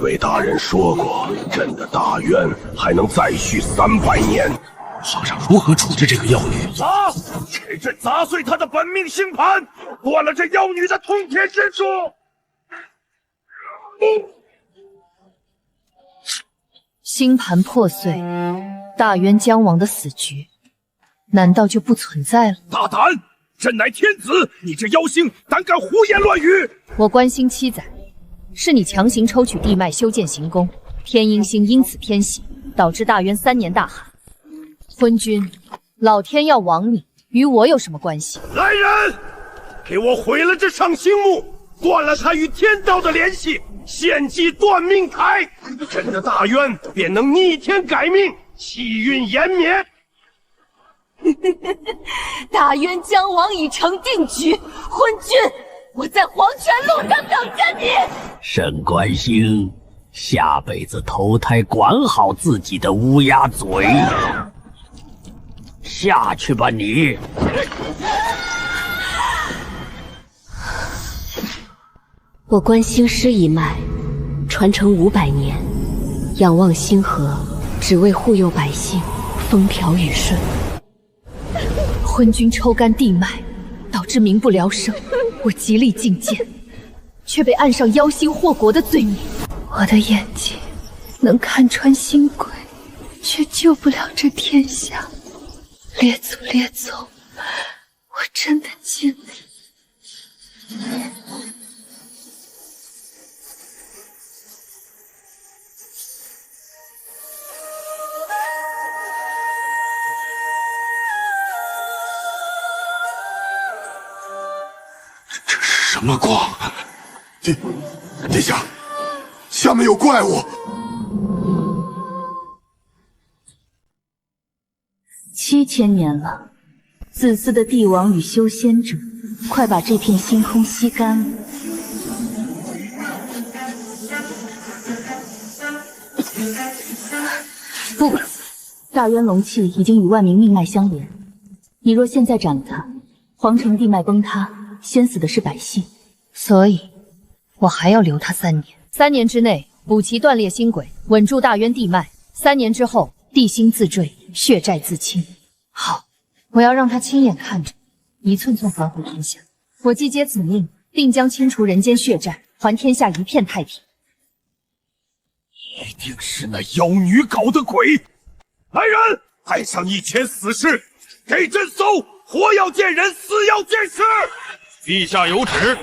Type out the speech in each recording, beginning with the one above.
位大人说过，朕的大渊还能再续300年。皇上如何处置这个妖女？砸！给朕砸碎她的本命星盘，断了这妖女的通天之术！星盘破碎，大渊将亡的死局，难道就不存在了？大胆！朕乃天子，你这妖星胆敢胡言乱语！我关心7载，是你强行抽取地脉修建行宫，天鹰星因此偏喜，导致大渊3年大旱。昏君，老天要亡你，与我有什么关系？来人，给我毁了这上星木，断了他与天道的联系，献祭断命台，朕的大渊便能逆天改命，气运延绵。大渊将亡已成定局，昏君，我在黄泉路上等着你。沈关兴，下辈子投胎管好自己的乌鸦嘴。下去吧你！我观星师一脉，传承500年，仰望星河，只为护佑百姓，风调雨顺。昏君抽干地脉，导致民不聊生，我极力进谏，却被按上妖星祸国的罪名。我的眼睛能看穿星鬼，却救不了这天下。列祖列宗，我真的尽力。这是什么光？殿下，下面有怪物！7000年了，自私的帝王与修仙者，快把这片星空吸干了！不，大渊龙气已经与万民命脉相连，你若现在斩了他，皇城地脉崩塌，先死的是百姓。所以，我还要留他3年。3年之内补齐断裂星轨，稳住大渊地脉。3年之后，地心自坠，血债自清。好，我要让他亲眼看着一寸寸还回天下。我既接此命，定将清除人间血债，还天下一片太平。一定是那妖女搞的鬼！来人，带上1000死士，给朕搜！活要见人，死要见尸！陛下有旨，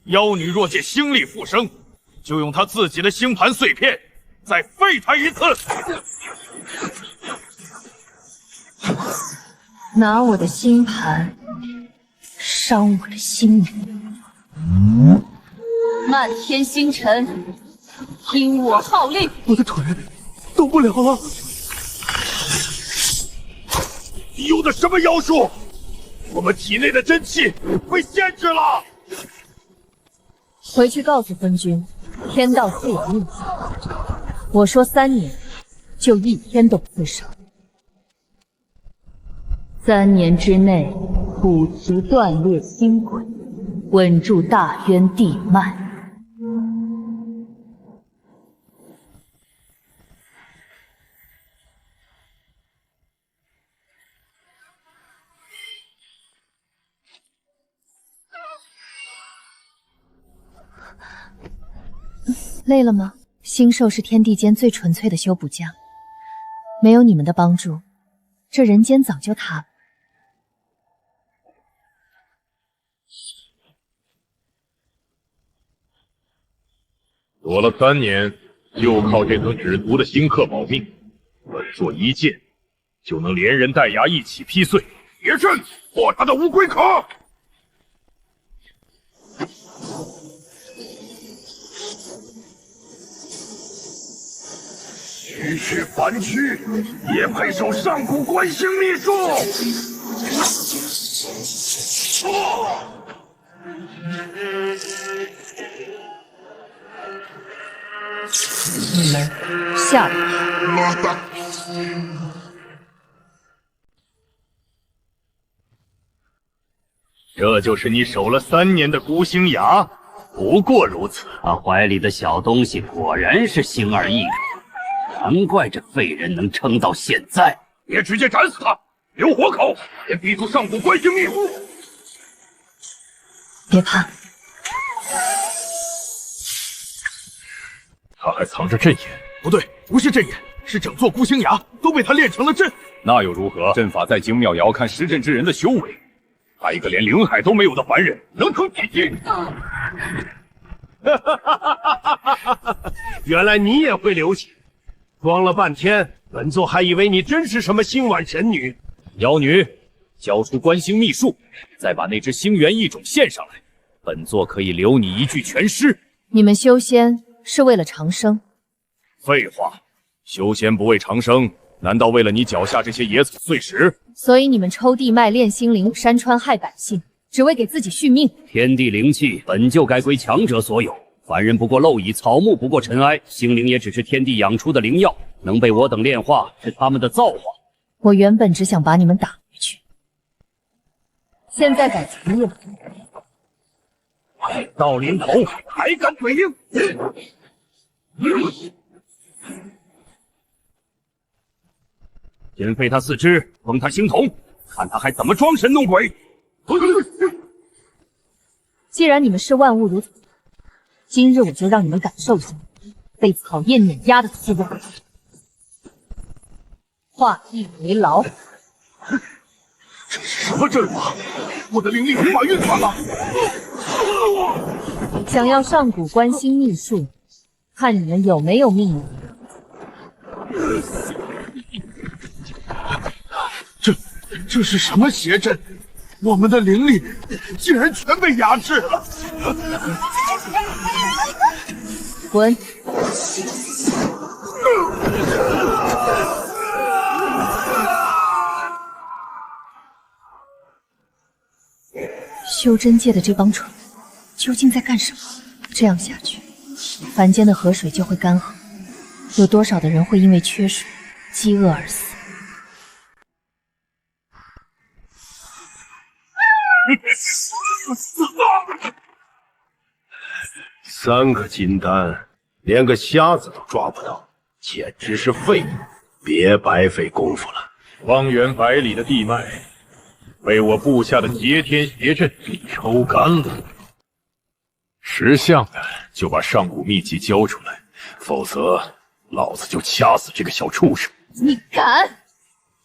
妖女若见星力复生，就用她自己的星盘碎片，再废她一次。拿我的星盘伤我的心灵，漫天星辰，因我号令。我的腿动不了了。你用的什么妖术？我们体内的真气被限制了。回去告诉昏君，天道自有命。我说3年，就1天都不会少。3年之内补齐断裂星轨，稳住大渊地脉。累了吗？星兽是天地间最纯粹的修补匠，没有你们的帮助，这人间早就塌了。躲了3年，就靠这尊只毒的星刻保命，稳坐一剑，就能连人带牙一起劈碎。别阵，破他的乌龟壳！区区凡躯，也配受上古观星秘术？你们下了他。这就是你守了3年的孤星崖，不过如此。他怀里的小东西果然是星儿异种，难怪这废人能撑到现在。别直接斩死他，留活口，先逼出上古观星秘术。别怕，他还藏着阵眼。不对，不是阵眼，是整座孤星崖都被他练成了阵。那又如何？阵法再精妙，也要看施阵之人的修为。他一个连灵海都没有的凡人，能成几境？原来你也会流血，装了半天，本座还以为你真是什么星晚神女。妖女，交出观星秘术，再把那只星元异种献上来，本座可以留你一具全尸。你们修仙是为了长生。废话，修仙不为长生，难道为了你脚下这些野草碎石？所以你们抽地脉炼心灵，山川害百姓，只为给自己续命。天地灵气本就该归强者所有，凡人不过蝼蚁，草木不过尘埃，心灵也只是天地养出的灵药，能被我等炼化是他们的造化。我原本只想把你们打回去，现在改主意了。到临头还敢嘴硬！先废他四肢，封他星瞳，看他还怎么装神弄鬼！既然你们视万物如草，今日我就让你们感受一下被草叶碾压的滋味。化地为牢。这是什么阵法？我的灵力无法运转了。想要上古观星秘术，看你们有没有命了。这是什么邪阵？我们的灵力竟然全被压制了！滚！修真界的这帮蠢物究竟在干什么？这样下去，凡间的河水就会干涸，有多少的人会因为缺水、饥饿而死？3个金丹，连个瞎子都抓不到，简直是废物！别白费功夫了。方圆百里的地脉被我布下的劫天邪阵抽干了。识相的就把上古秘籍交出来，否则老子就掐死这个小畜生！你敢？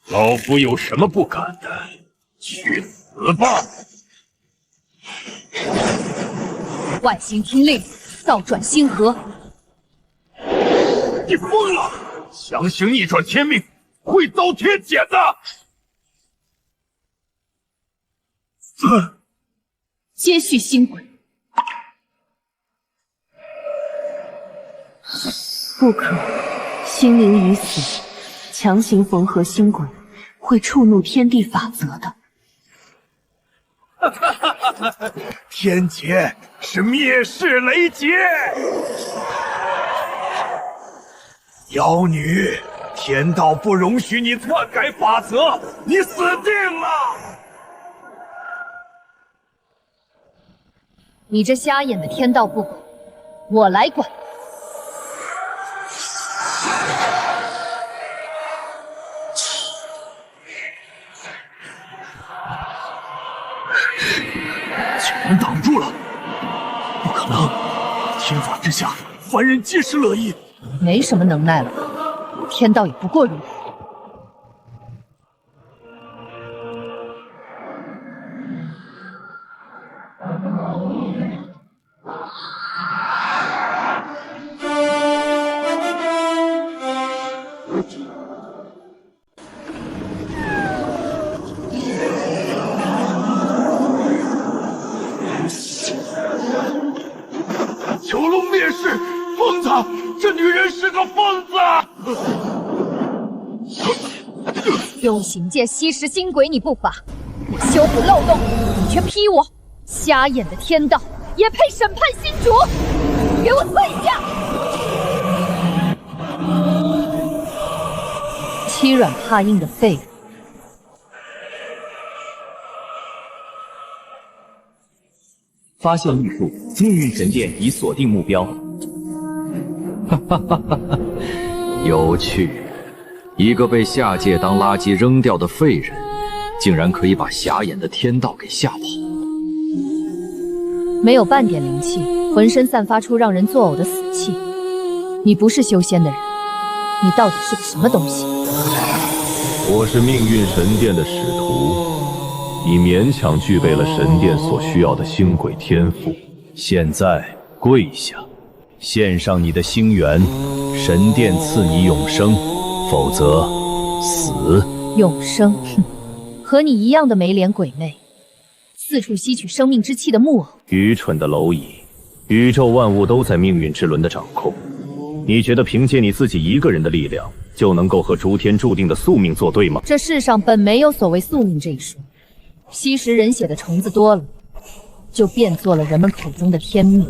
老夫有什么不敢的？去死吧！外星听令，倒转星河。你疯了！强行逆转天命，会遭天谴的！接续星轨。不可，心灵已死，强行缝合星轨会触怒天地法则的。天劫是灭世雷劫！妖女，天道不容许你篡改法则，你死定了！你这瞎眼的天道不管，我来管。竟然挡住了！不可能，天法之下，凡人皆是乐意。没什么能耐了，天道也不过如此。囚龙灭世，疯子！这女人是个疯子！用行剑吸食星轨你不法，我修补漏洞，你却批我瞎眼的天道也配审判新主？给我退下！欺软怕硬的废物！发现异术，命运神殿已锁定目标。有趣，一个被下界当垃圾扔掉的废人，竟然可以把瞎眼的天道给吓跑。没有半点灵气，浑身散发出让人作呕的死气。你不是修仙的人，你到底是个什么东西？我是命运神殿的使徒，你勉强具备了神殿所需要的星轨天赋。现在跪下，献上你的星元，神殿赐你永生，否则死。永生，哼，和你一样的没脸鬼魅，四处吸取生命之气的木偶。愚蠢的蝼蚁，宇宙万物都在命运之轮的掌控。你觉得凭借你自己一个人的力量，就能够和诸天注定的宿命作对吗？这世上本没有所谓宿命这一说，吸食人血的虫子多了，就变作了人们口中的天命。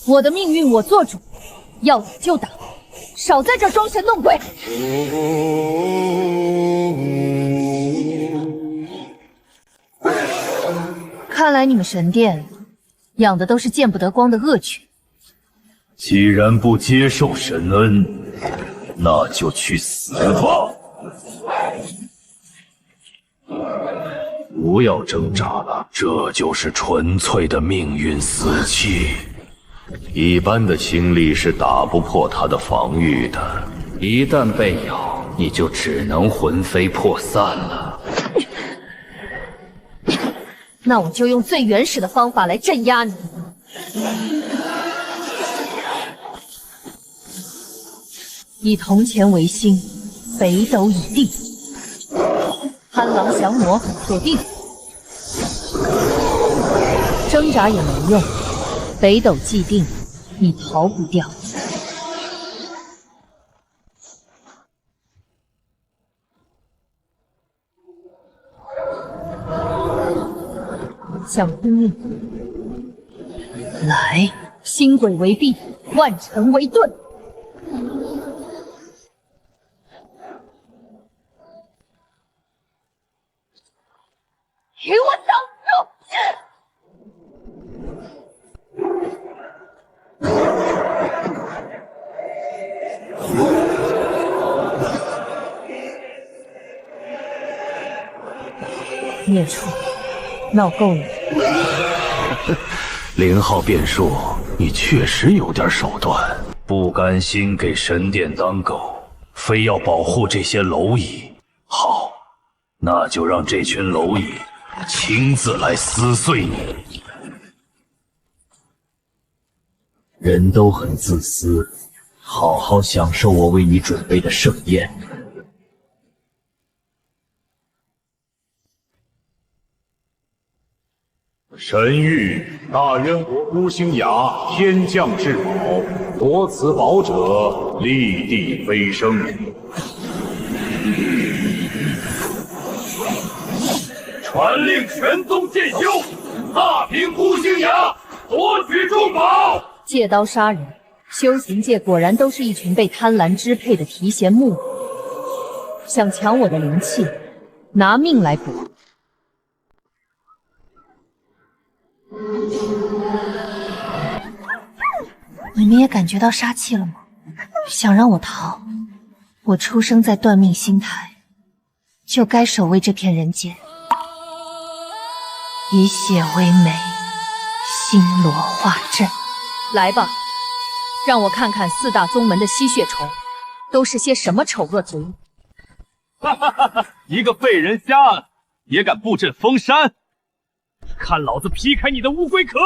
我的命运我做主，要打就打，少在这装神弄鬼。看来你们神殿养的都是见不得光的恶犬。既然不接受神恩，那就去死吧！不要挣扎了，这就是纯粹的命运死气。一般的清力是打不破它的防御的，一旦被咬，你就只能魂飞魄散了。那我就用最原始的方法来镇压你。以铜钱为心，北斗已定。贪狼降魔，锁定。挣扎也没用，北斗既定，你逃不掉。想拼命，来！星轨为壁，万尘为盾。给我挡住！孽畜，闹够了！0号变数，你确实有点手段，不甘心给神殿当狗，非要保护这些蝼蚁。好，那就让这群蝼蚁亲自来撕碎你。人都很自私，好好享受我为你准备的盛宴。神谕：大渊国孤星崖天降至宝，夺此宝者立地飞升。传令全宗剑修，踏平孤星崖，夺取众宝。借刀杀人，修行界果然都是一群被贪婪支配的提线木偶。想抢我的灵气，拿命来搏！你们也感觉到杀气了吗？想让我逃？我出生在断命星台，就该守卫这片人间。以血为媒，星罗化阵。来吧，让我看看4大宗门的吸血虫都是些什么丑恶族。一个废人瞎子也敢布阵封山，看老子劈开你的乌龟壳，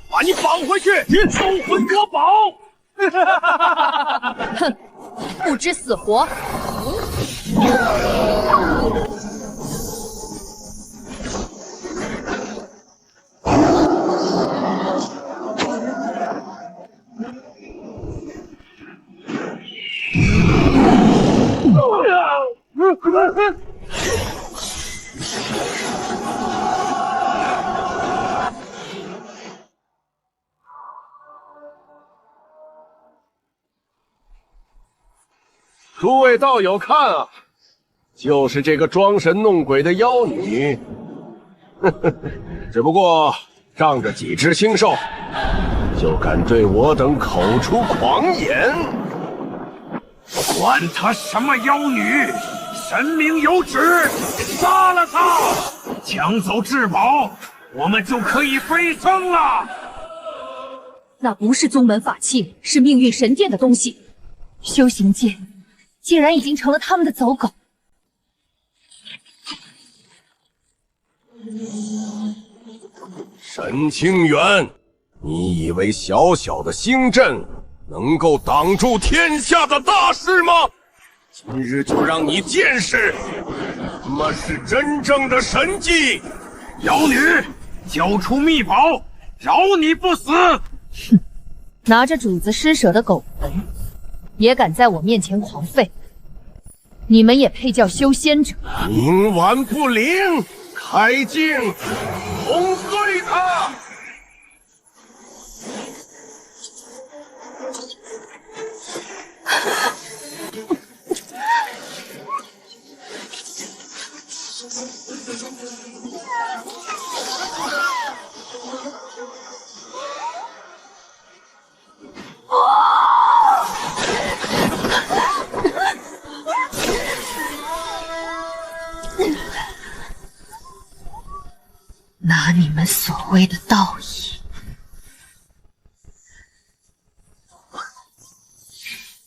把你绑回去，收魂夺宝！哼，不知死活！诸位道友看啊，就是这个装神弄鬼的妖女，只不过仗着几只星兽，就敢对我等口出狂言？管他什么妖女，神明有旨，杀了他，抢走至宝，我们就可以飞升了。那不是宗门法器，是命运神殿的东西。修行界竟然已经成了他们的走狗。沈清源，你以为小小的星阵能够挡住天下的大事吗？今日就让你见识什么是真正的神迹！妖女，交出秘宝，饶你不死！哼，拿着主子施舍的狗魂，也敢在我面前狂吠？你们也配叫修仙者？冥顽不灵，开镜，轰碎他！拿你们所谓的道义，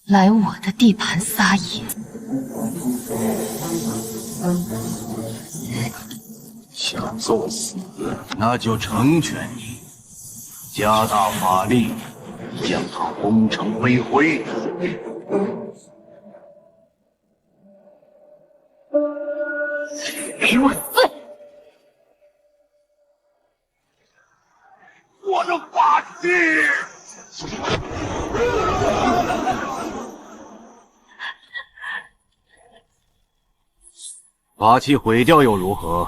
来我的地盘撒野！想作死，那就成全你，加大法力，将他轰成飞灰。给我死！我的法器！法器毁掉又如何？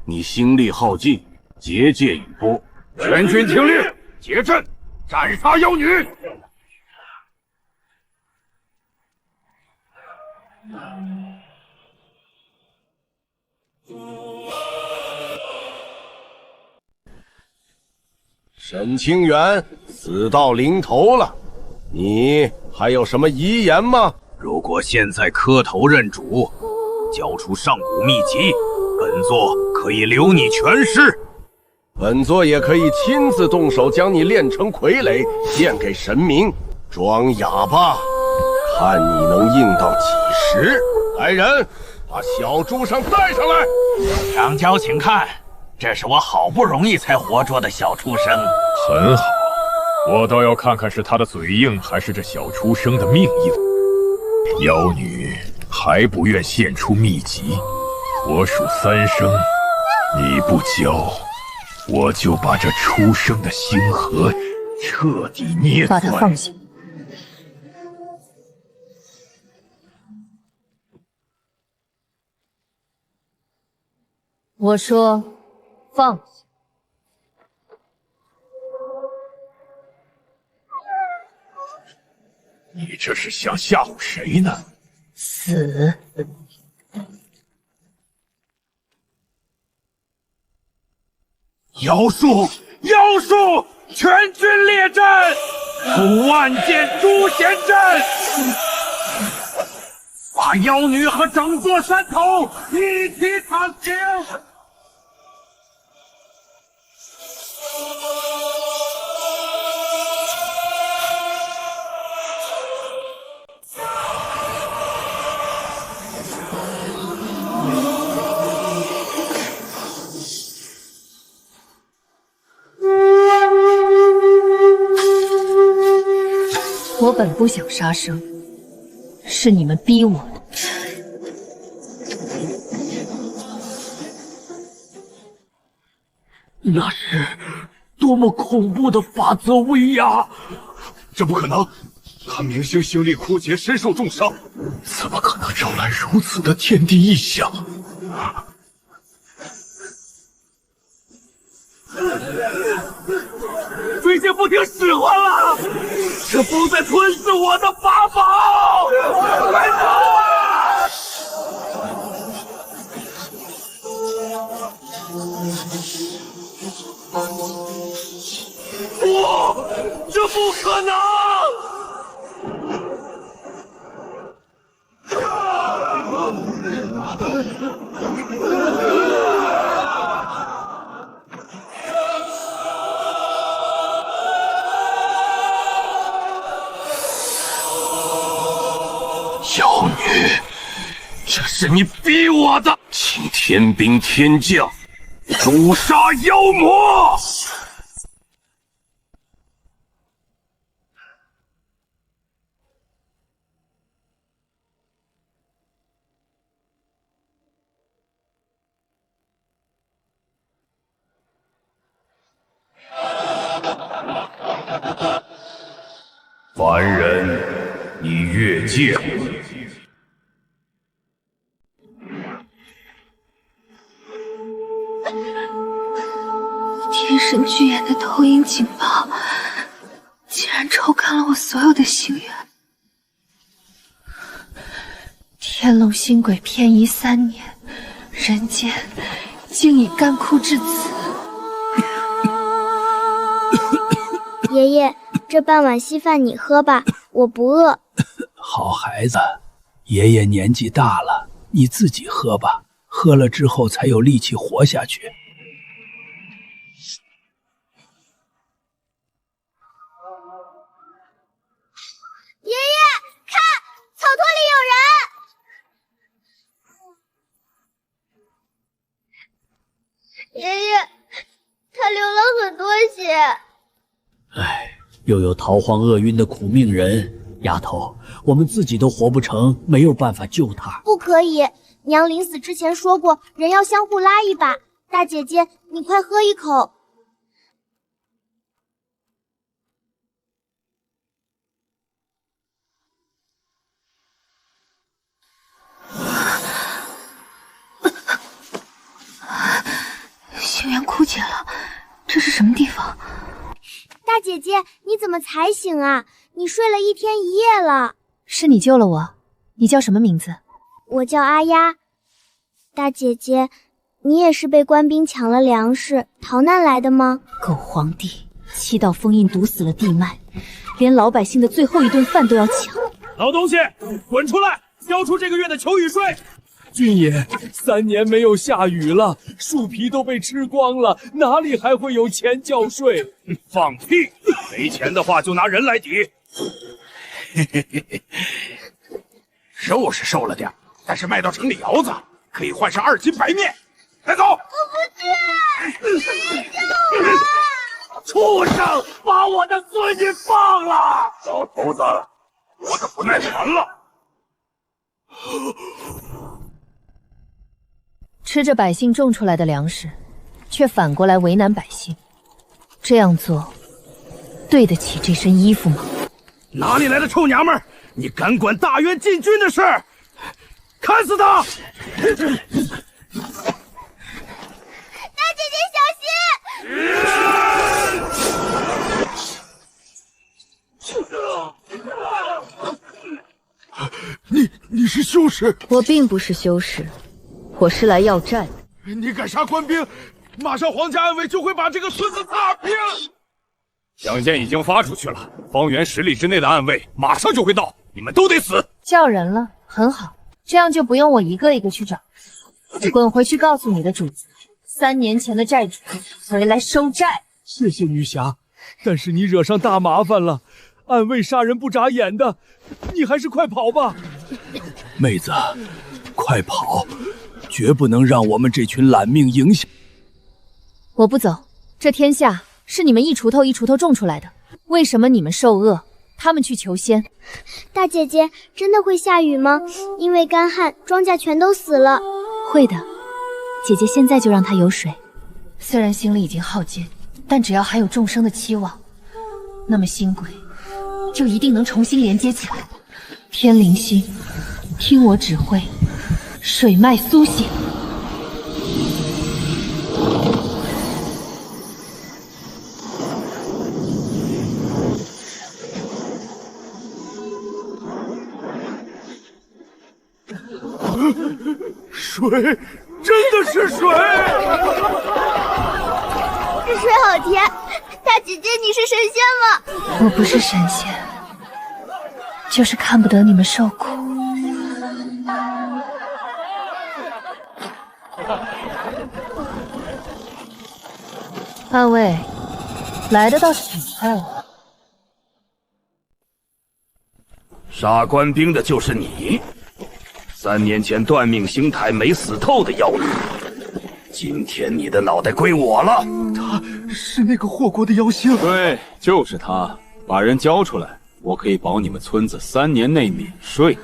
你心力耗尽，结界已播，全军听令，结阵，斩杀妖女！沈清源死到临头了，你还有什么遗言吗？如果现在磕头认主，交出上古秘籍，本座可以留你全尸。本座也可以亲自动手将你炼成傀儡，献给神明，装哑巴，看你能硬到几时。来人，把小畜生带上来。长教请看，这是我好不容易才活捉的小畜生。很好，我倒要看看是他的嘴硬，还是这小畜生的命硬。妖女还不愿献出秘籍，我数3声，你不交，我就把这畜生的星河彻底捏断。把他放下。我说放下。你这是想吓唬谁呢？死！妖术，妖术，全军列阵，出万箭诛仙阵，把妖女和整座山头一起铲平。我本不想杀生，是你们逼我的。那是多么恐怖的法则威压！这不可能，他明星心力枯竭，身受重伤，怎么可能招来如此的天地异象？最近不听使唤了，这风在吞噬我的法宝！快走啊！这不可能！妖女，这是你逼我的！请天兵天将诛杀妖魔！凡人，你越界！天神巨眼的投影警报，竟然抽干了我所有的心愿。天龙星轨偏移3年，人间竟已干枯至此。爷爷，这半碗稀饭你喝吧，我不饿。好孩子，爷爷年纪大了，你自己喝吧，喝了之后才有力气活下去。爷爷，看，草垛里有人。爷爷，他流了很多血。唉，又有逃荒厄运的苦命人，丫头，我们自己都活不成，没有办法救他。不可以，娘临死之前说过，人要相互拉一把。大姐姐，你快喝一口。星源枯竭了，这是什么地方？大姐姐，你怎么才醒啊？你睡了1天1夜了。是你救了我，你叫什么名字？我叫阿丫。大姐姐，你也是被官兵抢了粮食逃难来的吗？狗皇帝7道封印堵死了地脉，连老百姓的最后一顿饭都要抢。老东西，滚出来，交出这个月的求雨税！郡爷，3年没有下雨了，树皮都被吃光了，哪里还会有钱交税？放屁！没钱的话就拿人来抵。肉是瘦了点，但是卖到城里窑子可以换上2斤白面。带走！我不去！畜生，把我的孙女放了！老头子，我可不耐烦了。吃着百姓种出来的粮食，却反过来为难百姓，这样做对得起这身衣服吗？哪里来的臭娘们儿！你敢管大渊禁军的事？砍死他！大姐姐小心！你是修士？我并不是修士，我是来要债的。你敢杀官兵，马上皇家暗卫就会把这个孙子踏平。响箭已经发出去了，方圆10里之内的暗卫马上就会到，你们都得死。叫人了，很好，这样就不用我一个一个去找。滚回去告诉你的主子，3年前的债主回来收债。谢谢女侠，但是你惹上大麻烦了，暗卫杀人不眨眼的，你还是快跑吧。妹子，快跑，绝不能让我们这群懒命影响。我不走，这天下是你们一锄头一锄头种出来的，为什么你们受饿，他们去求仙？大姐姐，真的会下雨吗？因为干旱，庄稼全都死了。会的，姐姐现在就让它有水。虽然心里已经耗尽，但只要还有众生的期望，那么星轨就一定能重新连接起来。天灵星，听我指挥，水脉苏醒。水，真的是水！这水好甜，大大姐姐，你是神仙吗？我不是神仙，就是看不得你们受苦。二位来的倒是挺快的。杀官兵的就是你，3年前断命星台没死透的妖女，今天你的脑袋归我了。他是那个祸国的妖星。对，就是他。把人交出来，我可以保你们村子3年内免税。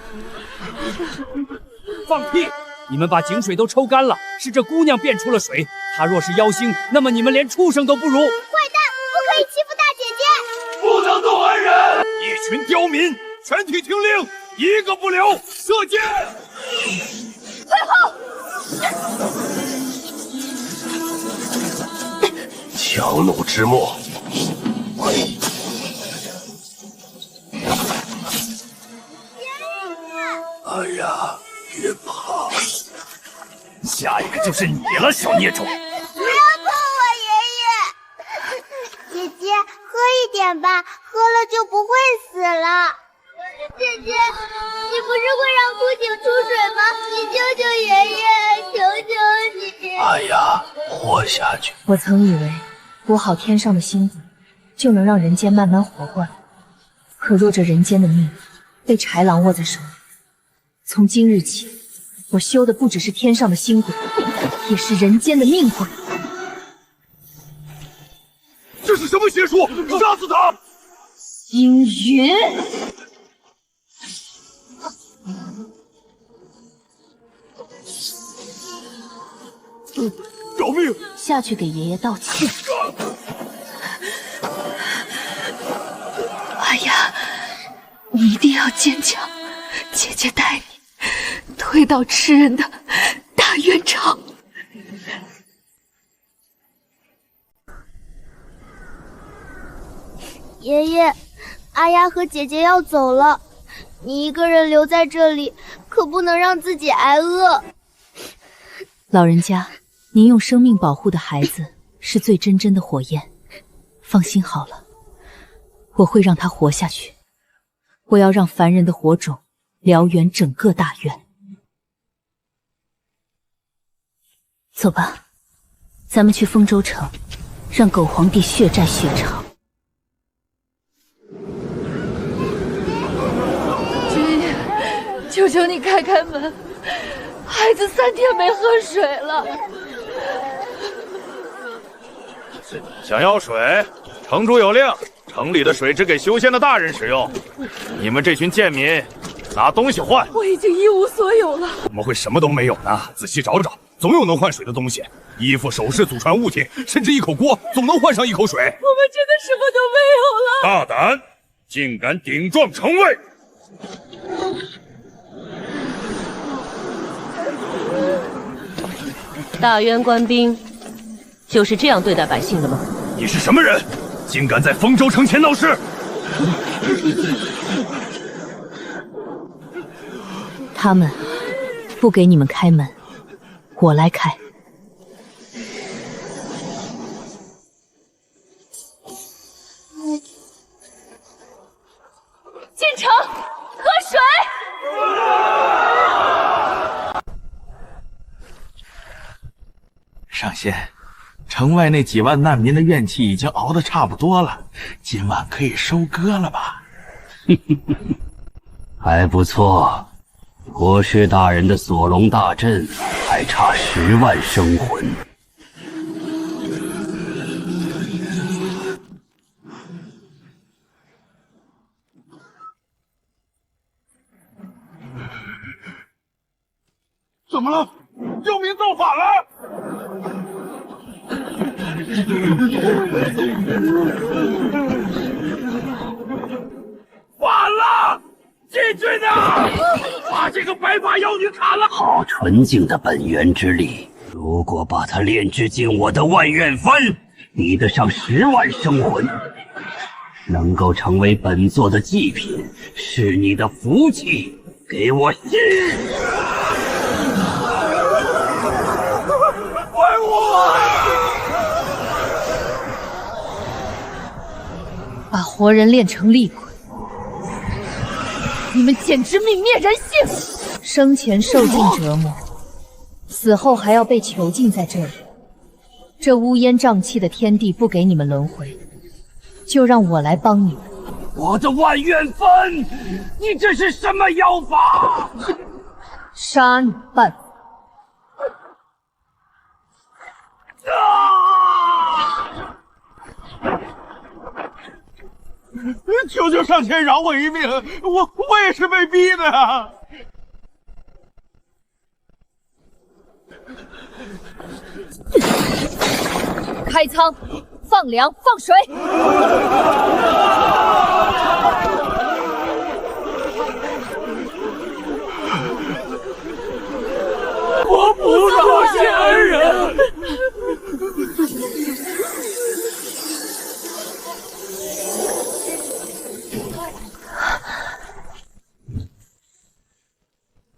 放屁！你们把井水都抽干了，是这姑娘变出了水。她若是妖星，那么你们连畜生都不如。坏蛋，不可以欺负大姐姐！不能动恩人！一群刁民，全体听令，一个不留，射箭！退后！强弩之末。哎呀，别怕！下一个就是你了，小孽种！不要碰我，爷爷！姐姐，喝一点吧，喝了就不会死了。姐姐，你不是会让枯井出水吗？你救救爷爷，求求你！哎呀，活下去！我曾以为补好天上的星子，就能让人间慢慢活过来。可若这人间的命被豺狼握在手里，从今日起，我修的不只是天上的星轨，也是人间的命轨。这是什么邪术？杀死他！星云，饶命！下去给爷爷道歉。哎呀，你一定要坚强，姐姐带你推倒吃人的大元朝。爷爷，阿丫和姐姐要走了，你一个人留在这里，可不能让自己挨饿。老人家，您用生命保护的孩子是最真真的火焰，放心好了，我会让他活下去。我要让凡人的火种燎原整个大院。走吧，咱们去丰州城，让狗皇帝血债血偿。君爷，求求你开开门，孩子3天没喝水了。想要水，城主有令，城里的水只给修仙的大人使用。你们这群贱民，拿东西换。我已经一无所有了。怎么会什么都没有呢？仔细找找，总有能换水的东西。衣服、首饰、祖传物品，甚至一口锅，总能换上一口水。我们真的什么都没有了。大胆，竟敢顶撞城卫！大渊官兵就是这样对待百姓的吗？你是什么人？竟敢在丰州城前闹事！他们不给你们开门，我来开。进城喝水。上仙，城外那几万难民的怨气已经熬得差不多了，今晚可以收割了吧？还不错，国师大人的锁龙大阵还差10万生魂。怎么了？妖民造反了！反了！禁军啊！把这个白发妖女砍了！好纯净的本源之力，如果把它炼制进我的万怨幡，比得上10万生魂。能够成为本座的祭品，是你的福气。给我信！怪我！活人炼成厉鬼，你们简直泯灭人性！生前受尽折磨，死后还要被囚禁在这里。这乌烟瘴气的天地不给你们轮回，就让我来帮你们。我的万元分，你这是什么妖法？杀你办法。求求上天饶我一命，我也是被逼的呀！开仓，放粮，放水。我不是好心恩人。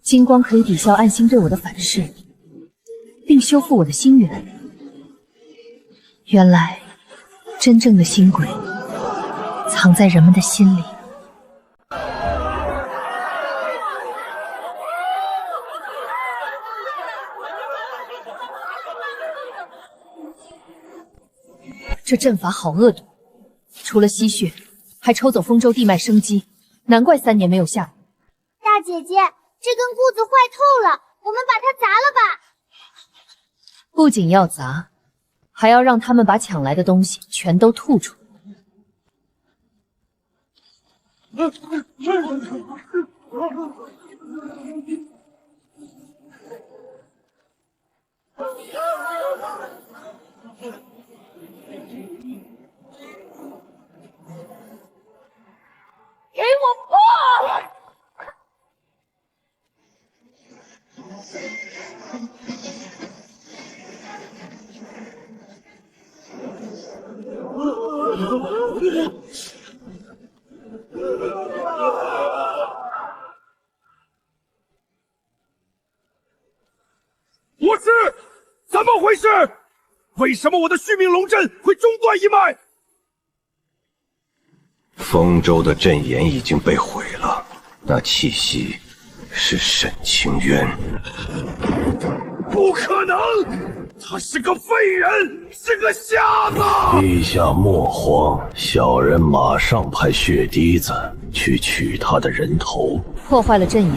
金光可以抵消暗星对我的反噬，并修复我的心源。原来，真正的心鬼藏在人们的心里。这阵法好恶毒，除了吸血，还抽走丰州地脉生机，难怪3年没有下雨。大姐姐，这根固子坏透了，我们把它砸了吧。不仅要砸，还要让他们把抢来的东西全都吐出来。给我破！我是怎么回事？为什么我的续命龙阵会中断一脉？丰州的阵眼已经被毁了，那气息是沈清渊。不可能，他是个废人，是个瞎子。陛下莫慌，小人马上派血滴子去取他的人头。破坏了阵眼，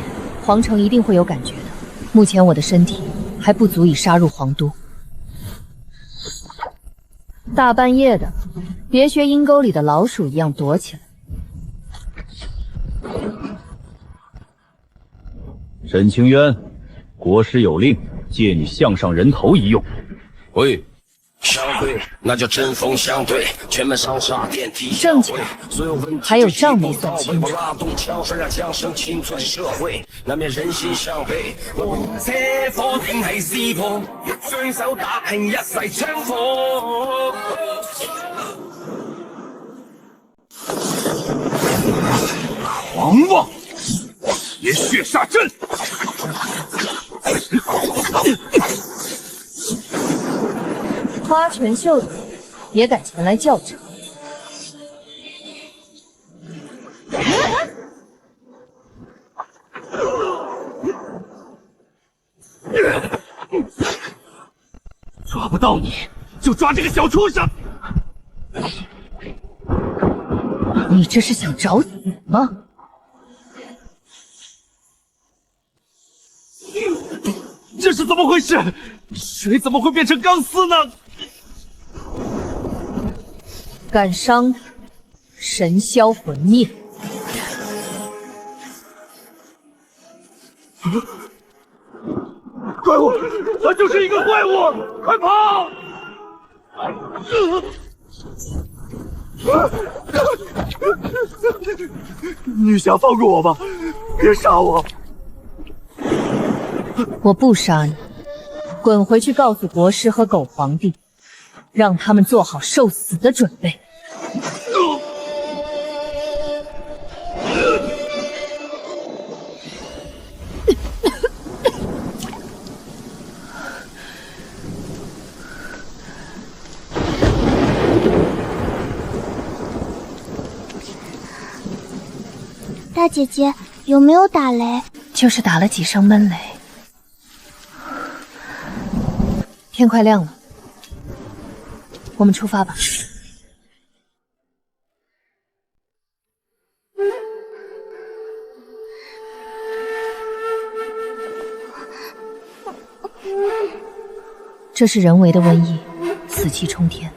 皇城一定会有感觉的。目前我的身体还不足以杀入皇都。大半夜的，别学阴沟里的老鼠一样躲起来。沈清渊，国师有令，借你项上人头一用。喂，相对，那就针锋相对，全门上下电梯正确，还有账没算清楚。拉动枪声让枪声清算社会，难免人心向背。这火定係撕破，雙手打拼一世槍火。狂妄！铁血煞阵！花拳绣腿，也敢前来叫阵？抓不到你，就抓这个小畜生！你这是想找死吗？这是怎么回事？水怎么会变成钢丝呢？敢伤他，神消魂灭！怪物，他就是一个怪物！快跑！女侠，放过我吧，别杀我！我不杀你，滚回去告诉国师和狗皇帝，让他们做好受死的准备。大姐姐有没有打雷？就是打了几声闷雷。天快亮了，我们出发吧。这是人为的瘟疫，死气冲天。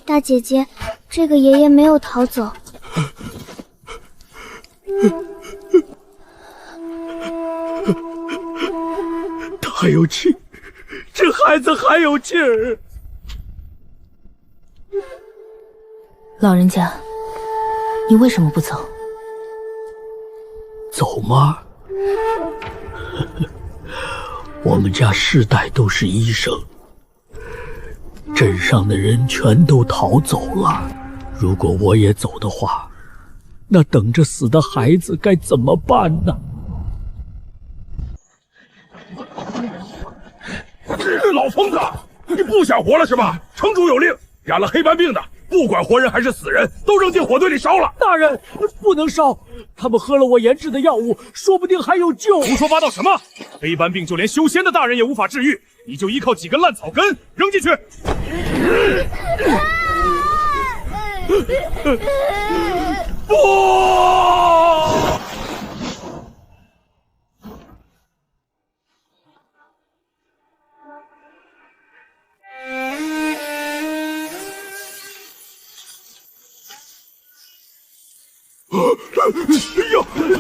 大姐姐，这个爷爷没有逃走。他还有气，这孩子还有气儿。老人家，你为什么不走？走吗？我们家世代都是医生，镇上的人全都逃走了。如果我也走的话，那等着死的孩子该怎么办呢？老疯子，你不想活了是吧？城主有令，染了黑斑病的，不管活人还是死人，都扔进火堆里烧了。大人，不能烧，他们喝了我研制的药物，说不定还有救。胡说八道什么？黑斑病就连修仙的大人也无法治愈，你就依靠几根烂草根扔进去。不！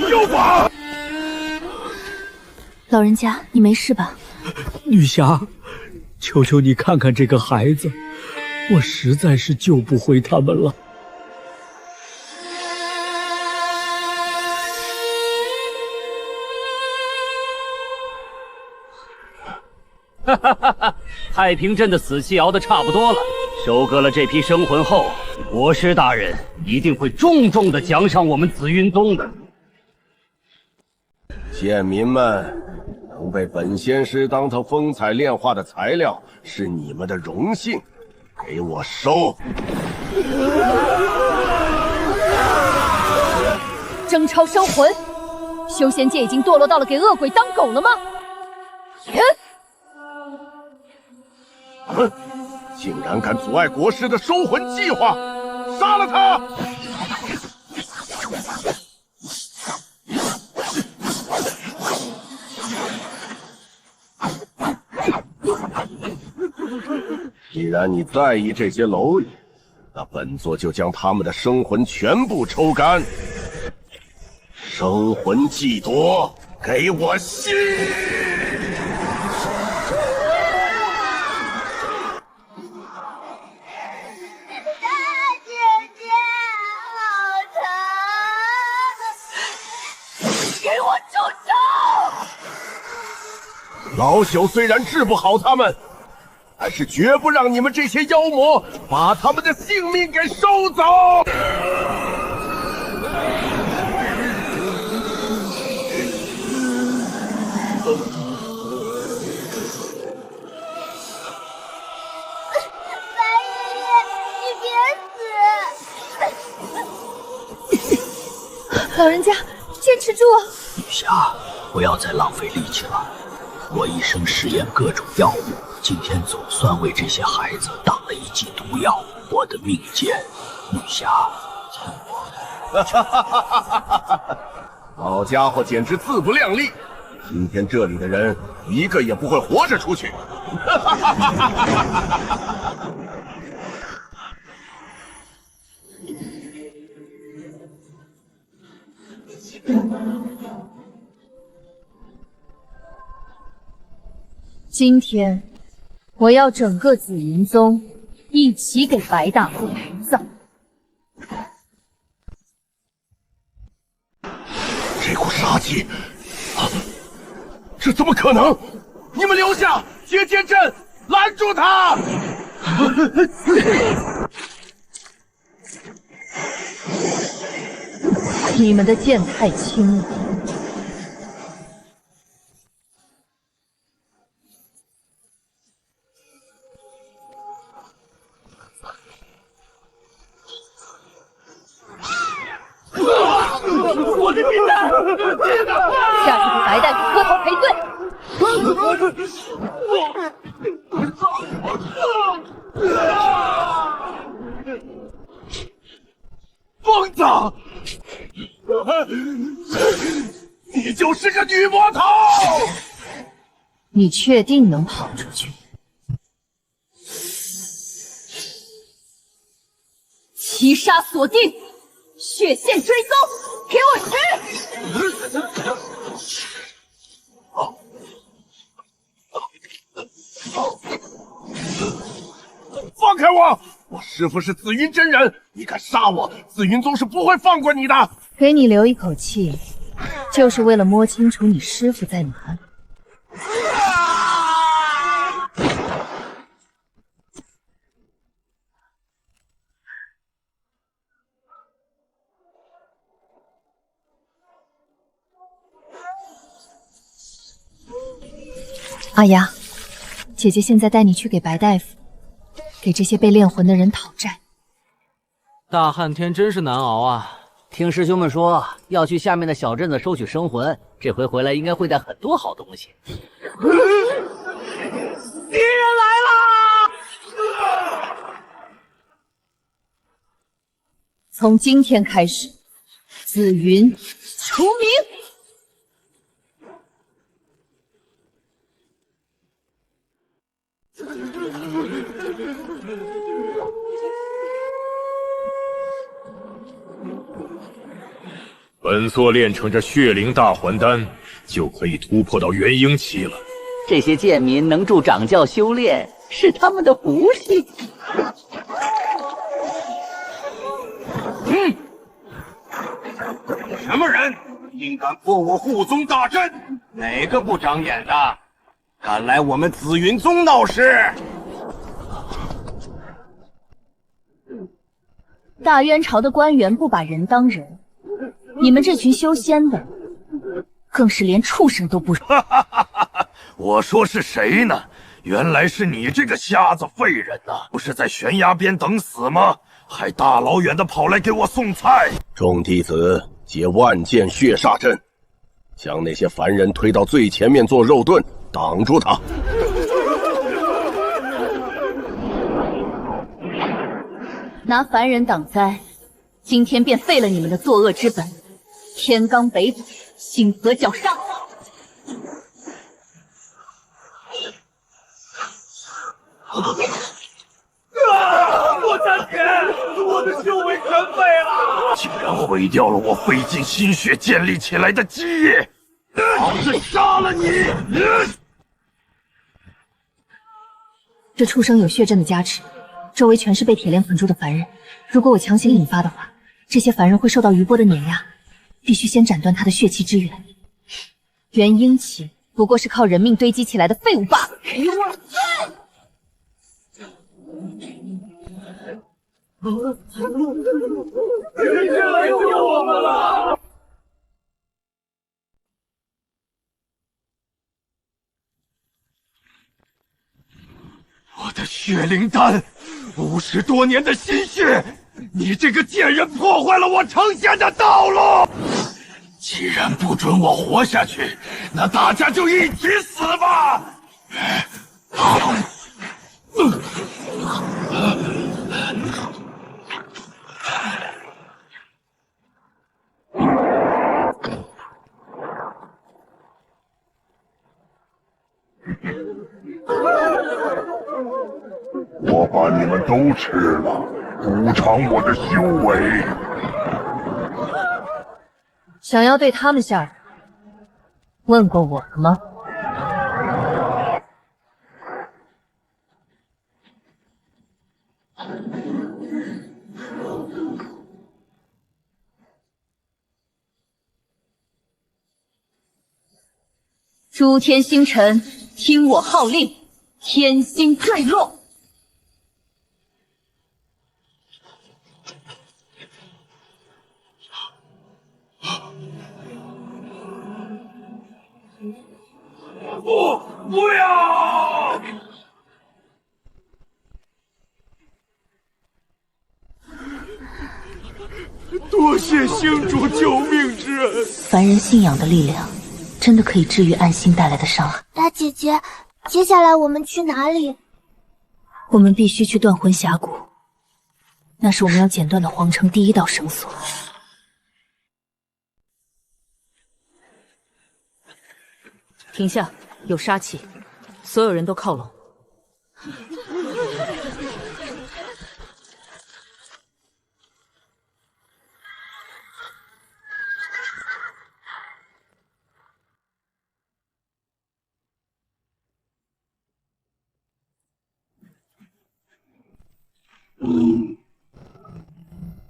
药法！老人家，你没事吧？女侠，求求你看看这个孩子，我实在是救不回他们了。哈哈哈哈！太平镇的死期熬得差不多了，收割了这批生魂后，国师大人一定会重重的奖赏我们紫云宗的。县民们能被本仙师当成风采炼化的材料，是你们的荣幸，给我收！征超生魂，修仙界已经堕落到了给恶鬼当狗了吗？竟然敢阻碍国师的收魂计划，杀了他！既然你在意这些蝼蚁，那本座就将他们的生魂全部抽干。生魂既夺，给我吸！老朽虽然治不好他们，但是绝不让你们这些妖魔把他们的性命给收走！白爷爷，你别死！老人家，坚持住啊！女侠，不要再浪费力气了。我一生试验各种药物，今天总算为这些孩子挡了一剂毒药。我的命贱，女侠，听我的。好家伙，简直自不量力！今天这里的人一个也不会活着出去。今天我要整个紫云宗一起给白大夫陪葬。这股杀气，这怎么可能？你们留下，结界阵拦住他！你们的剑太轻了。下去给白大夫磕头赔罪。疯子！你就是个女魔头！你确定能跑出去？齐杀锁定，血线追踪，给我去！放开我！我师父是紫云真人，你敢杀我，紫云宗是不会放过你的。给你留一口气，就是为了摸清楚你师父在哪里。阿雅，姐姐现在带你去给白大夫，给这些被炼魂的人讨债。大旱天真是难熬啊！听师兄们说要去下面的小镇子收取生魂，这回回来应该会带很多好东西。敌人来啦！从今天开始，紫云除名。本座炼成这血灵大还丹，就可以突破到元婴期了。这些贱民能助掌教修炼，是他们的福气。什么人竟敢破我护宗大阵？哪个不长眼的，敢来我们紫云宗闹事？大渊朝的官员不把人当人，你们这群修仙的，更是连畜生都不如。我说是谁呢？原来是你这个瞎子废人呐！不是在悬崖边等死吗？还大老远的跑来给我送菜。众弟子结万剑血煞阵，将那些凡人推到最前面做肉盾，挡住他。拿凡人挡灾，今天便废了你们的作恶之本。天罡北斗，星河绞杀。我的天，我的修为全废了，竟然毁掉了我费尽心血建立起来的基业！老子杀了你！这畜生有血阵的加持，周围全是被铁链捆住的凡人。如果我强行引发的话，这些凡人会受到余波的碾压，必须先斩断他的血气之源。元婴期不过是靠人命堆积起来的废物罢了。来救我们了！我的血灵丹，50多年的心血，你这个贱人破坏了我成仙的道路！既然不准我活下去，那大家就一起死吧！我把你们都吃了，补偿我的修为。想要对他们下手，问过我了吗？诸天星辰，听我号令，天星坠落。不要！多谢星主救命之人。凡人信仰的力量，真的可以治愈暗星带来的伤害。大姐姐，接下来我们去哪里？我们必须去断魂峡谷，那是我们要剪断的皇城第一道绳索。停下，有杀气，所有人都靠拢。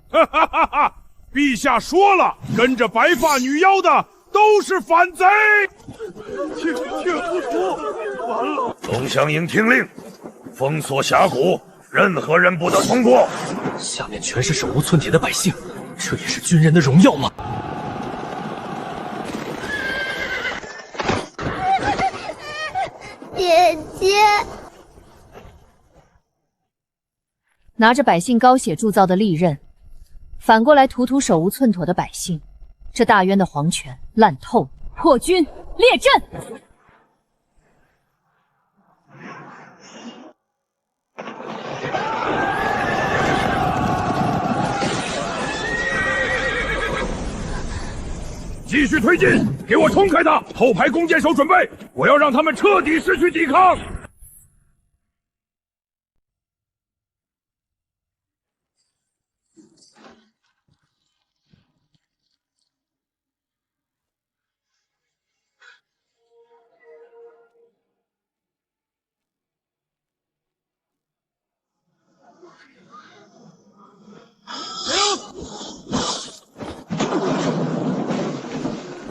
哈哈哈哈！陛下说了，跟着白发女妖的都是反贼。切不说，完了！龙翔营听令，封锁峡谷，任何人不得通过。下面全是手无寸铁的百姓，这也是军人的荣耀吗？姐姐，拿着百姓高血铸造的利刃，反过来屠手无寸妥的百姓，这大渊的皇权烂透了！破军列阵！继续推进，给我冲开他！后排弓箭手准备，我要让他们彻底失去抵抗。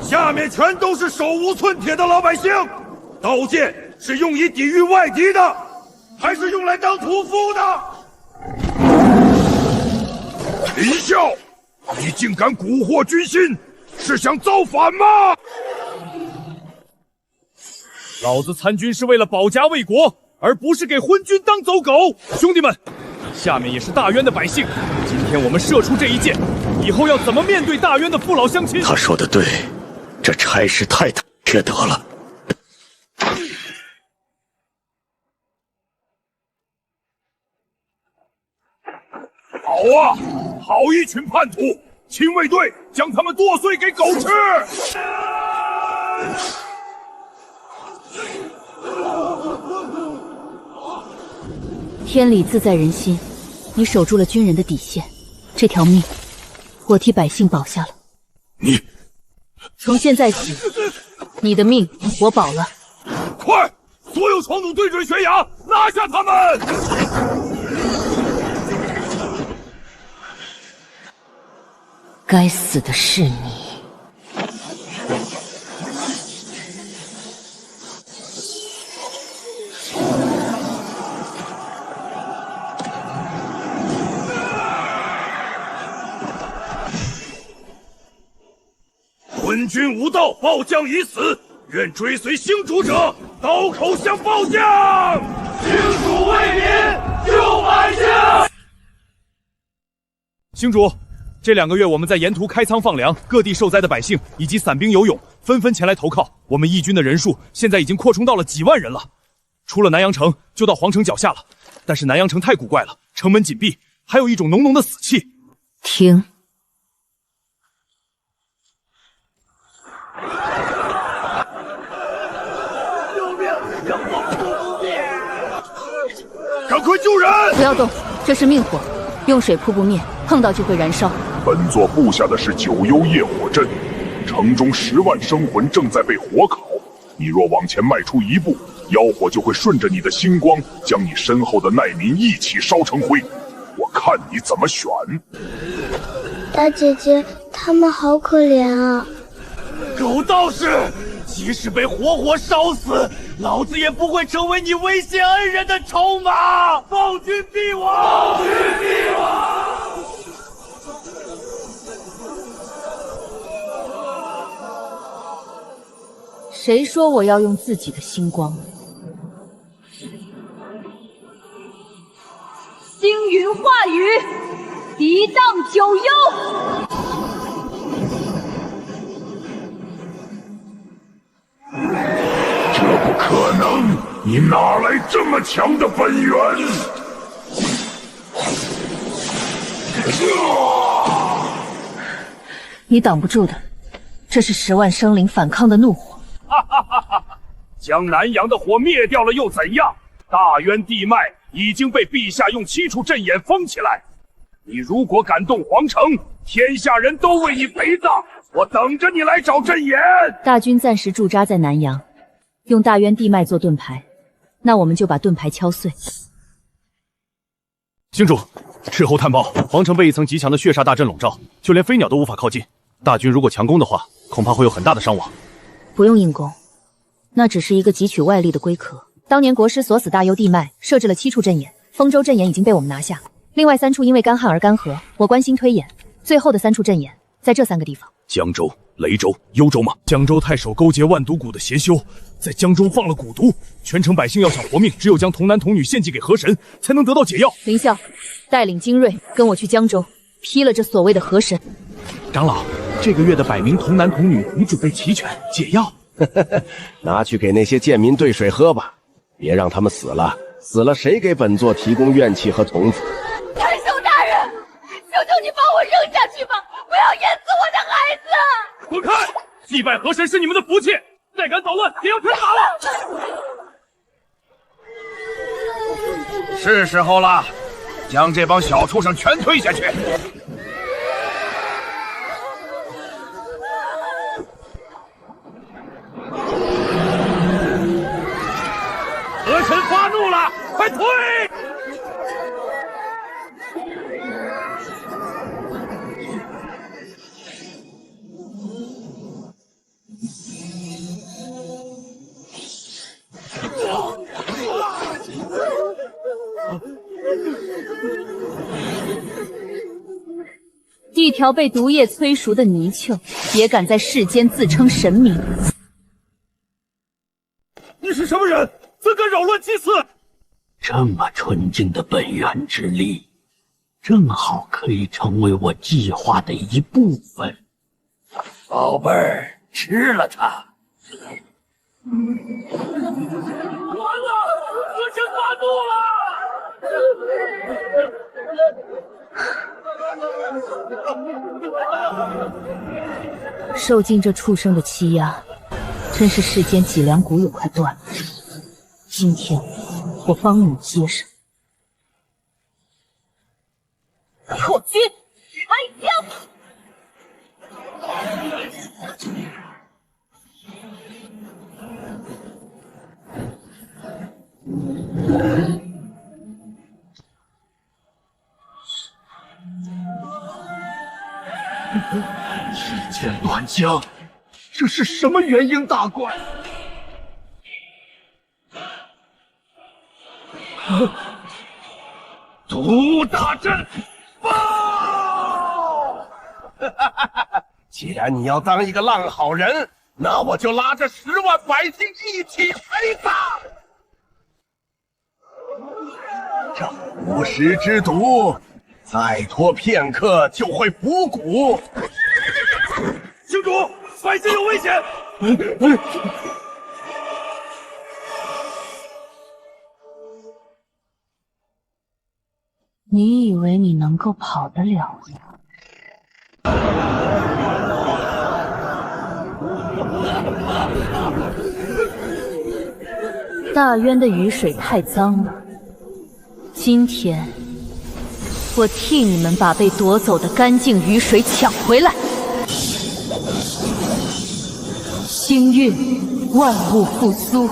下面全都是手无寸铁的老百姓，刀剑是用以抵御外敌的，还是用来当屠夫的？林啸，你竟敢蛊惑军心，是想造反吗？老子参军是为了保家卫国，而不是给昏君当走狗。兄弟们，下面也是大渊的百姓，今天我们射出这一箭，以后要怎么面对大渊的父老乡亲？他说的对。这差事太缺德了！好啊，好一群叛徒！亲卫队将他们剁碎给狗吃！天理自在人心，你守住了军人的底线，这条命，我替百姓保下了。你。从现在起，你的命我保了。快，所有闯弩对准悬崖，拿下他们！该死的是你！昏君无道，暴将已死，愿追随星主者，刀口向暴将。星主为民，救百姓。星主，这2个月我们在沿途开仓放粮，各地受灾的百姓以及散兵游勇纷纷前来投靠，我们义军的人数现在已经扩充到了几万人了。除了南阳城，就到皇城脚下了。但是南阳城太古怪了，城门紧闭，还有一种浓浓的死气。停！赶快救人！不要动，这是命火，用水扑不灭，碰到就会燃烧。本座布下的是九幽业火阵，城中10万生魂正在被火烤。你若往前迈出一步，妖火就会顺着你的星光，将你身后的奈民一起烧成灰。我看你怎么选。大姐姐，他们好可怜啊！狗道士，即使被活活烧死，老子也不会成为你威胁恩人的筹码！暴君必亡！暴君必亡！谁说我要用自己的星光？星云化雨，涤荡九幽。可能！你哪来这么强的本源？你挡不住的，这是10万生灵反抗的怒火。哈哈哈哈！将南阳的火灭掉了又怎样？大渊地脉已经被陛下用7处阵眼封起来。你如果敢动皇城，天下人都为你陪葬。我等着你来找阵眼。大军暂时驻扎在南阳，用大渊地脉做盾牌，那我们就把盾牌敲碎。星主，斥候探报，皇城被一层极强的血煞大阵笼罩，就连飞鸟都无法靠近。大军如果强攻的话，恐怕会有很大的伤亡。不用硬攻，那只是一个汲取外力的龟壳。当年国师锁死大幽地脉，设置了7处阵眼，丰州阵眼已经被我们拿下，另外3处因为干旱而干涸。我关心推演，最后的3处阵眼在这3个地方：江州、雷州、幽州吗？江州太守勾结万毒蛊的邪修，在江州放了蛊毒，全城百姓要想活命，只有将童男童女献祭给河神，才能得到解药。林啸，带领精锐跟我去江州，劈了这所谓的河神。长老，这个月的100名童男童女已准备齐全，解药拿去给那些贱民兑水喝吧，别让他们死了，死了谁给本座提供怨气和童子？太守大人，求求你把我扔下去吧，不要淹死我的孩子！滚开！祭拜河神是你们的福气，再敢捣乱，也要全打了！是时候了，将这帮小畜生全推下去！河神发怒了，快推！一条被毒液催熟的泥鳅，也敢在世间自称神明？你是什么人？怎敢扰乱祭祀？这么纯净的本源之力，正好可以成为我计划的一部分。宝贝儿，吃了它！完了，河神发怒了！受尽这畜生的欺压，真是世间脊梁骨也快断了。今天我帮你接上。破军，开枪！世间乱将，这是什么元婴大怪？毒大阵，爆！既然你要当一个烂好人，那我就拉着10万百姓一起陪葬。这腐蚀之毒，再拖片刻就会腐骨。星主，百姓有危险！你以为你能够跑得了呀？大渊的雨水太脏了，今天我替你们把被夺走的干净雨水抢回来。星运，万物复苏。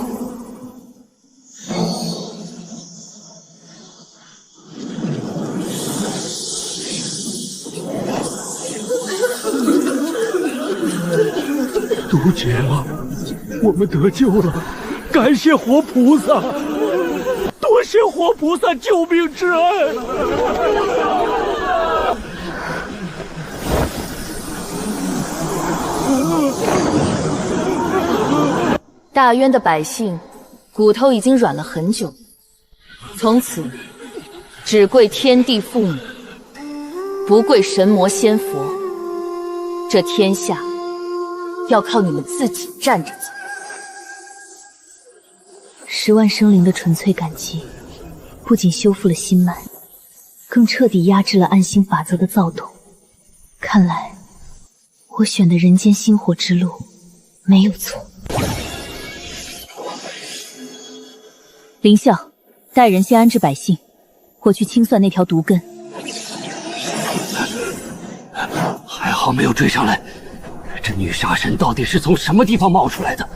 毒解了，我们得救了！感谢活菩萨，多谢活菩萨救命之恩。大渊的百姓骨头已经软了很久，从此只跪天地父母，不跪神魔仙佛。这天下要靠你们自己站着走。10万生灵的纯粹感激，不仅修复了心脉，更彻底压制了暗星法则的躁动。看来，我选的人间星火之路没有错。林啸，带人先安置百姓，我去清算那条毒根。还好没有追上来，这女杀神到底是从什么地方冒出来的？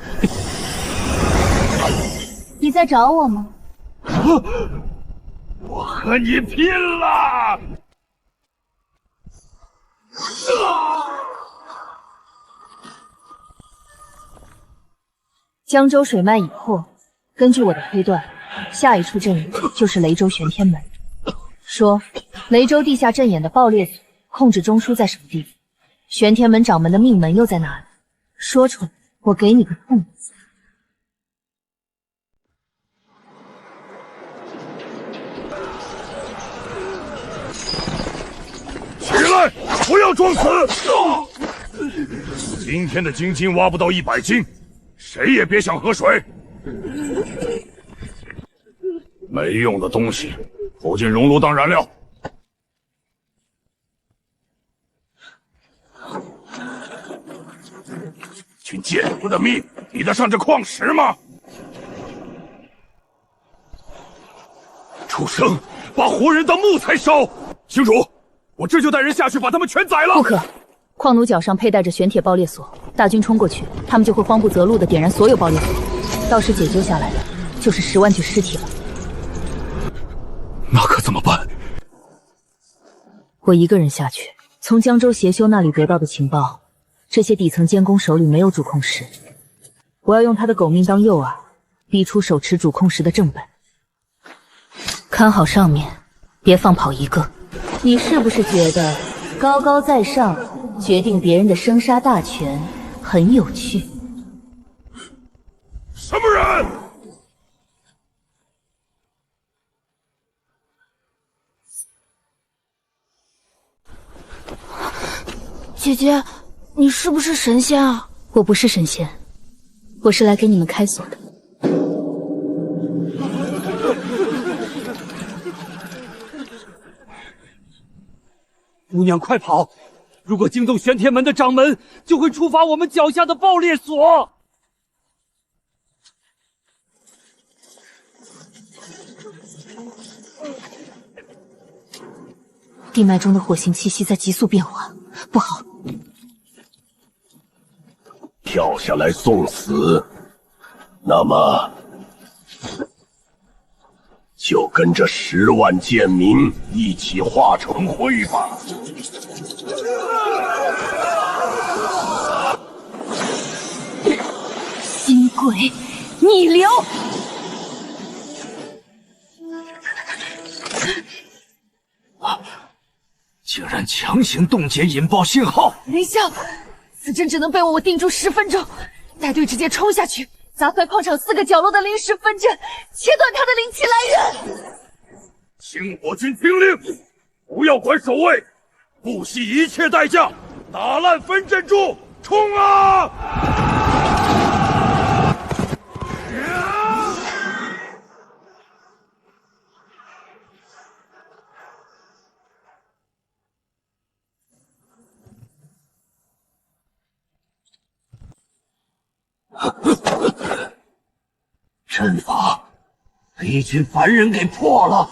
你在找我吗？我和你拼了！江州水脉已破，根据我的推断，下一处阵眼就是雷州玄天门。说雷州地下阵眼的爆裂所控制中枢在什么地方？玄天门掌门的命门又在哪里？说出来，我给你个痛快。起来，不要装死！今天的精金挖不到100斤，谁也别想喝水。没用的东西，投进熔炉当燃料。群贱妇的命，比得上这矿石吗？畜生，把活人当木材烧！星主，我这就带人下去把他们全宰了。不可，矿弩脚上佩戴着玄铁爆裂锁，大军冲过去，他们就会慌不择路地点燃所有爆裂锁，到时解救下来的就是10万具尸体了。那可怎么办？我一个人下去，从江州邪修那里得到的情报，这些底层监工手里没有主控石，我要用他的狗命当诱饵，逼出手持主控石的正本。看好上面，别放跑一个。你是不是觉得高高在上，决定别人的生杀大权很有趣？什么人？姐姐，你是不是神仙啊？我不是神仙，我是来给你们开锁的。姑娘，快跑！如果惊动玄天门的掌门，就会触发我们脚下的爆裂锁。地脉中的火形气息在急速变化，不好！跳下来送死，那么就跟着10万贱民一起化成灰吧！新鬼，逆流！竟然强行冻结引爆信号！林啸，此阵只能被我定住10分钟，带队直接冲下去，砸碎矿场4个角落的临时分阵，切断他的灵气来源。星火军听令，不要管守卫，不惜一切代价打烂分阵柱，冲啊！阵法被一群凡人给破了。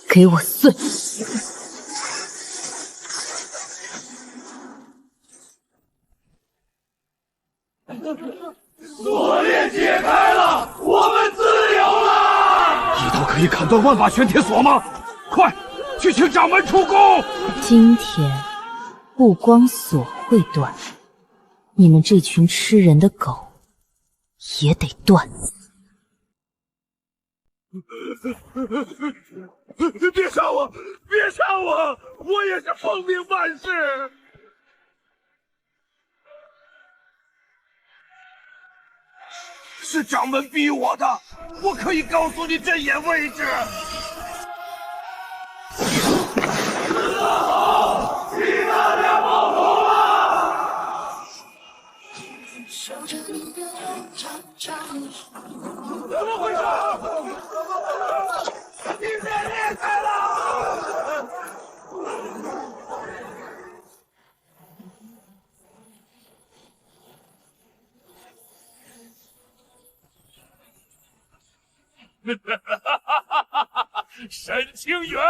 给我碎！锁链解开了，我们自由了！一刀可以砍断万把玄铁锁吗？快，去请掌门出宫！今天不光锁会断，你们这群吃人的狗也得断！别杀我！别杀我！我也是奉命办事。是掌门逼我的，我可以告诉你阵眼位置。沈清源，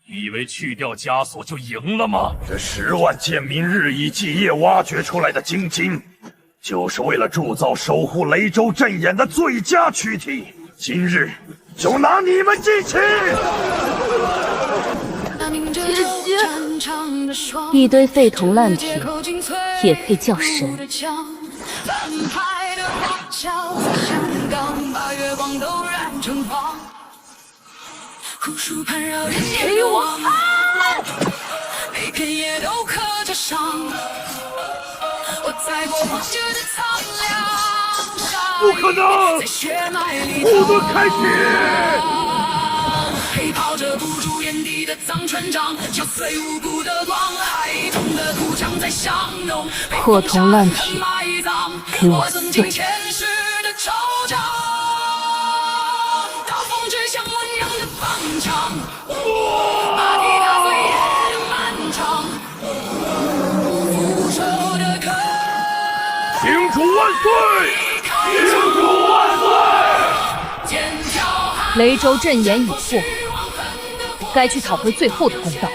你以为去掉枷锁就赢了吗？这10万贱民日以继夜挖掘出来的精金，就是为了铸造守护雷州阵眼的最佳躯体。今日就拿你们祭旗！一堆废铜烂铁也配叫神？给我啊！每片叶都刻着伤，我在过往日的苍凉上，不可能！在血脉里护盾开启！陪跑着不住眼底的藏船长，敲碎无辜的光，孩童的土墙在相弄，破铜烂铁，给我碎！前世的惆怅，大风吹向温阳的方向，马蹄踏碎夜的漫长，复仇的歌，庆祝万岁！庆祝万岁！雷州阵眼已破，该去讨回最后的公道。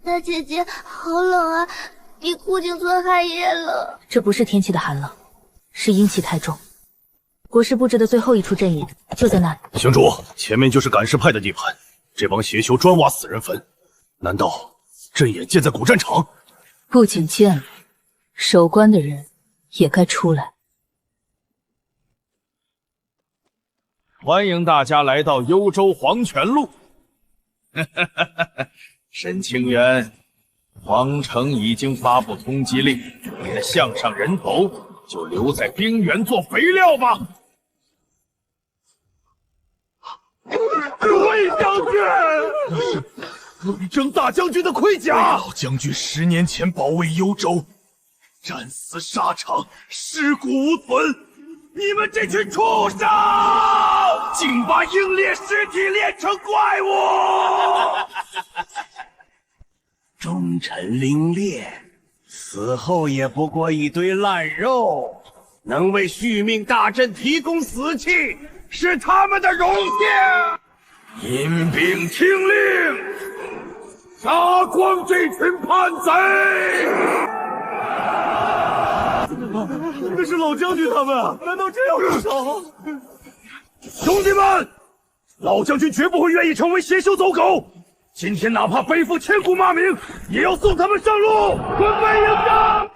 大姐姐，好冷啊，比枯井村还也冷。这不是天气的寒冷，是阴气太重。国师布置的最后一处阵眼就在那里。行主，前面就是赶尸派的地盘，这帮邪修专挖死人坟，难道阵眼建在古战场？不仅建了，守关的人也该出来。欢迎大家来到幽州黄泉路。沈清源，皇城已经发布通缉令，你的项上人头就留在冰原做肥料吧。魏将军，魏征大将军的盔甲。老将军10年前保卫幽州，战死沙场，尸骨无存。你们这群畜生，竟把英烈尸体炼成怪物！忠臣凌烈，死后也不过一堆烂肉，能为续命大阵提供死气，是他们的荣幸。阴兵听令，杀光这群叛贼！那是老将军他们，难道这样入手？兄弟们，老将军绝不会愿意成为邪修走狗。今天哪怕背负千古骂名，也要送他们上路，准备迎战！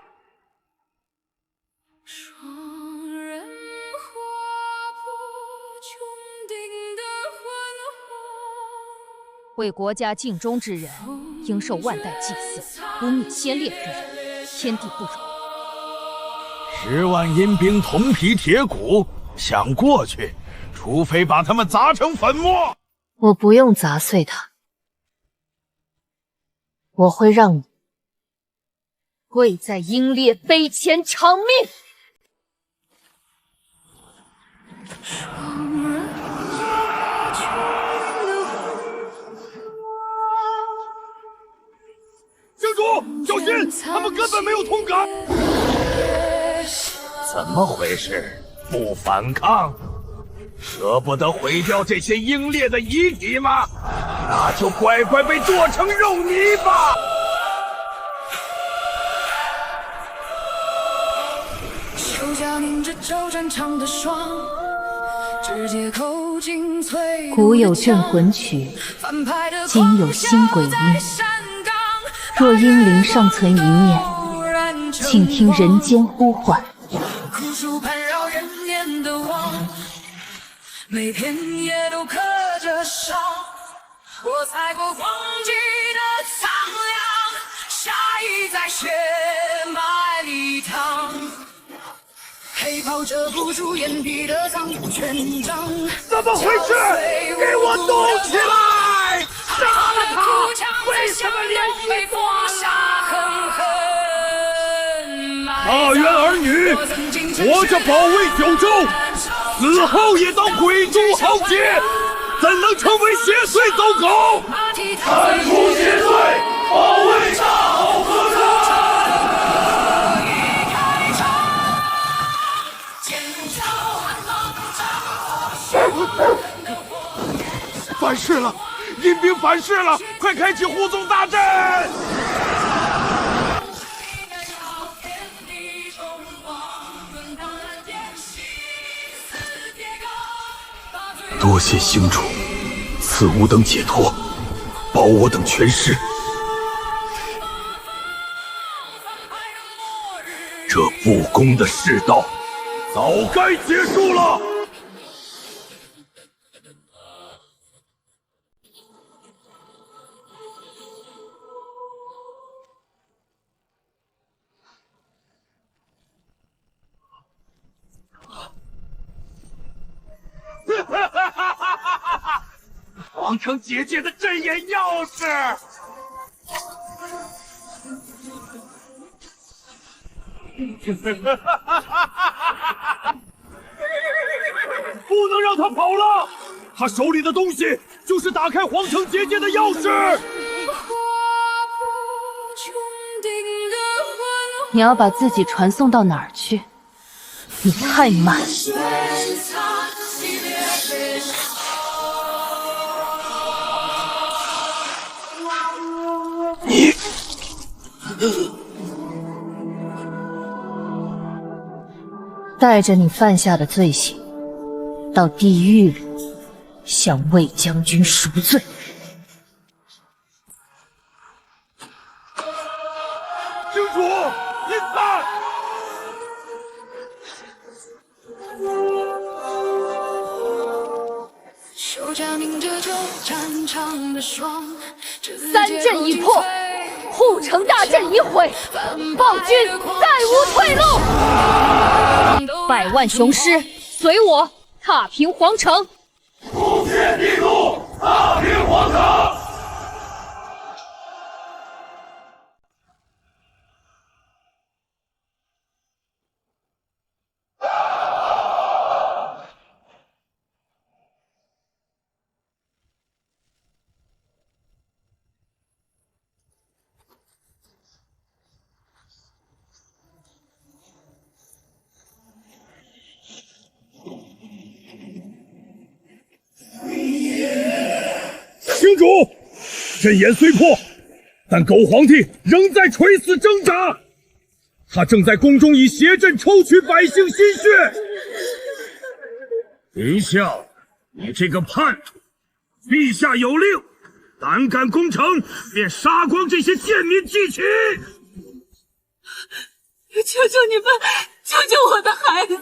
为国家尽忠之人，应受万代祭祀；不逆先烈之人，天地不容。 10万阴兵铜皮铁骨，想过去，除非把他们砸成粉末。我不用砸碎他，我会让你跪在英烈碑前偿命。教主，小心，他们根本没有通感。 怎么回事？不反抗？舍不得毁掉这些英烈的遗体吗？那就乖乖被剁成肉泥吧！手下凝着周战场的霜，直接口尽淬。古有镇魂曲，今有新鬼音。若英灵尚存一念，请听人间呼唤。 枯树盘绕人间的网，每片叶都刻着伤。我踩过黄菊的苍凉，下意在血脉里淌。陪跑着不住眼底的藏权杖，怎么回事？给我动起来！杀了他！为什么连一放下恨恨？大渊儿女，活着保卫九州，死后也当鬼都豪杰！怎能成为邪祟走狗？铲除邪祟，保卫大好河山。反噬了！阴兵反噬了！快开启护宗大阵！多谢星主赐吾等解脱，保我等全尸。这不公的世道，早该结束了。皇城结界的阵眼钥匙，不能让他跑了！他手里的东西就是打开皇城结界的钥匙。你要把自己传送到哪儿去？你太慢。你，带着你犯下的罪行，到地狱里向魏将军赎罪。郡主，您看！三阵已破，护城大阵已毁，暴君再无退路。百万雄师随我踏平皇城，不灭帝怒，踏平皇城。星主，阵眼虽破，但狗皇帝仍在垂死挣扎。他正在宫中以邪阵抽取百姓心血。林啸，你这个叛徒！陛下有令，胆敢攻城，便杀光这些贱民祭旗！求求你们，救救我的孩子！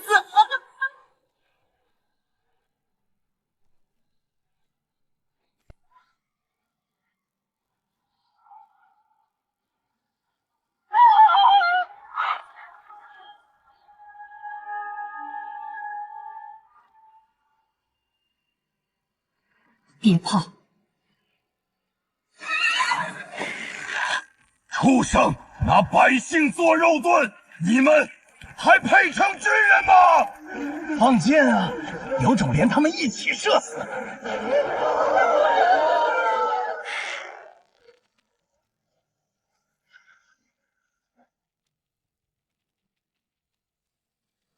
别怕！畜生，拿百姓做肉盾，你们还配称军人吗？放箭啊！有种连他们一起射死！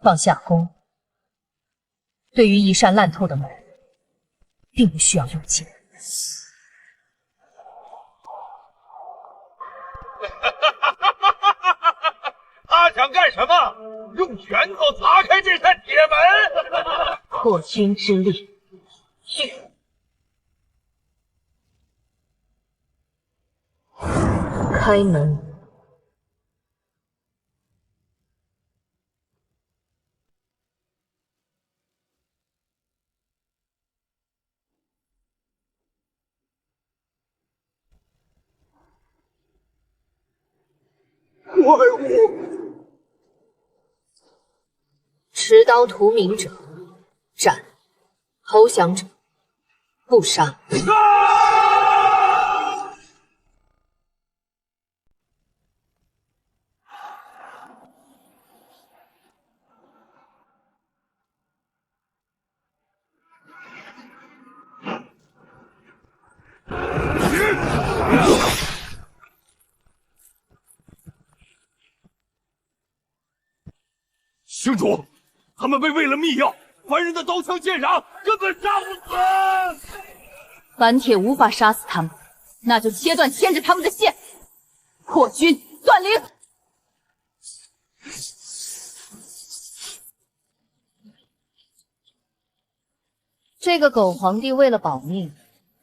放下弓。对于一扇烂透的门，并不需要用剑。他想干什么？用拳头砸开这扇铁门！破军之力，去！开门！怪物！持刀屠民者斩，投降者不杀。星主，他们被喂了秘药，凡人的刀枪剑戟根本杀不死。板铁无法杀死他们，那就切断牵着他们的线，破军断灵。这个狗皇帝为了保命，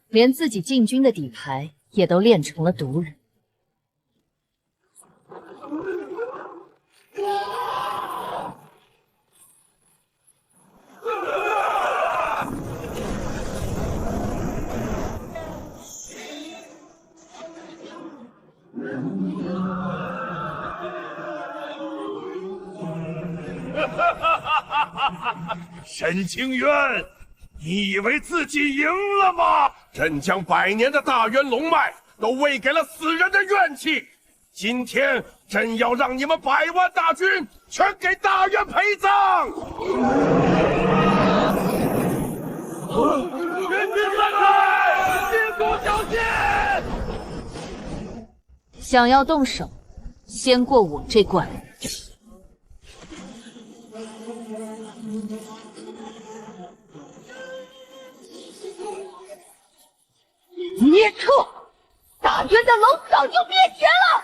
连自己禁军的底牌也都练成了毒人。沈清渊，你以为自己赢了吗？朕将100年的大渊龙脉都喂给了死人的怨气，今天朕要让你们100万大军全给大渊陪葬！援军散开，进攻小心！想要动手，先过我这关。孽畜！大渊的龙早就灭绝了！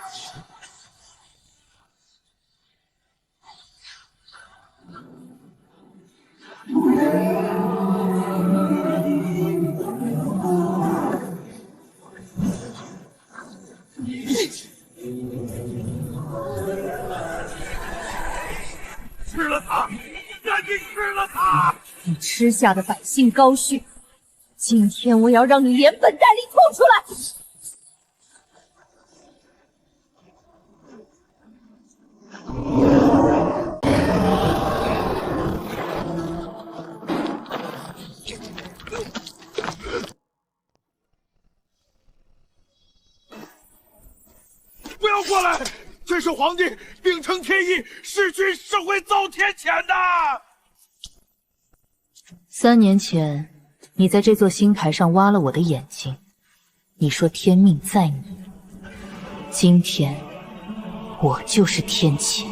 吃了他！赶紧吃了他！你吃下的百姓高血，今天我要让你连本带利吐出来！不要过来！这是皇帝秉承天意，弑君是会遭天谴的。3年前，你在这座星台上挖了我的眼睛，你说天命在你。今天，我就是天谴。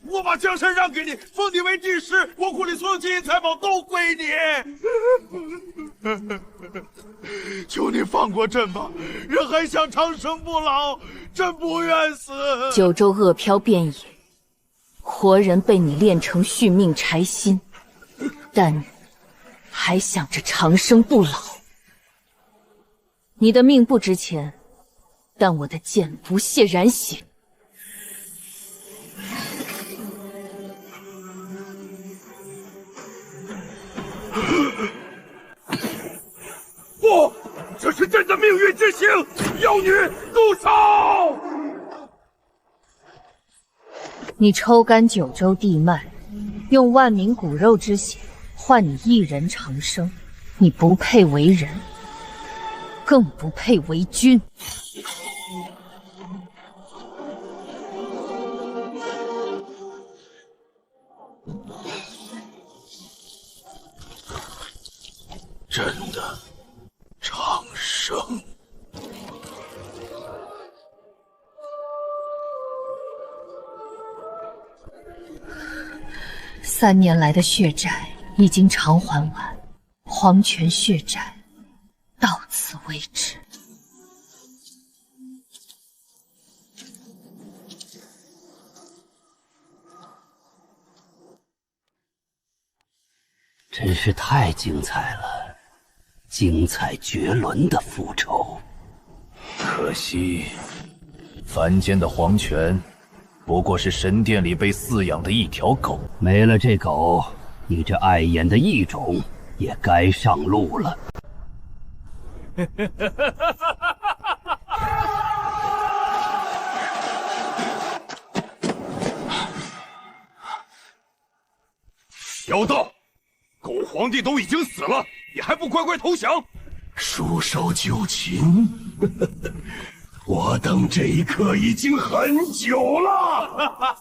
我把江山让给你，封你为帝师，国库里所有金银财宝都归你。求你放过朕吧，人还想长生不老，朕不愿死。九州恶飘遍野，活人被你炼成续命柴心，但你还想着长生不老。你的命不值钱，但我的剑不屑染血。不，这是朕的命运之刑，妖女住手！你抽干九州地脉，用万民骨肉之血换你一人长生，你不配为人，更不配为君。朕的长生。3年来的血债已经偿还完，黄泉血债到此为止。真是太精彩了，精彩绝伦的复仇。可惜，凡间的黄泉不过是神殿里被饲养的一条狗。没了这狗，你这碍眼的异种也该上路了。妖道，狗皇帝都已经死了，你还不乖乖投降？束手就擒？我等这一刻已经很久了。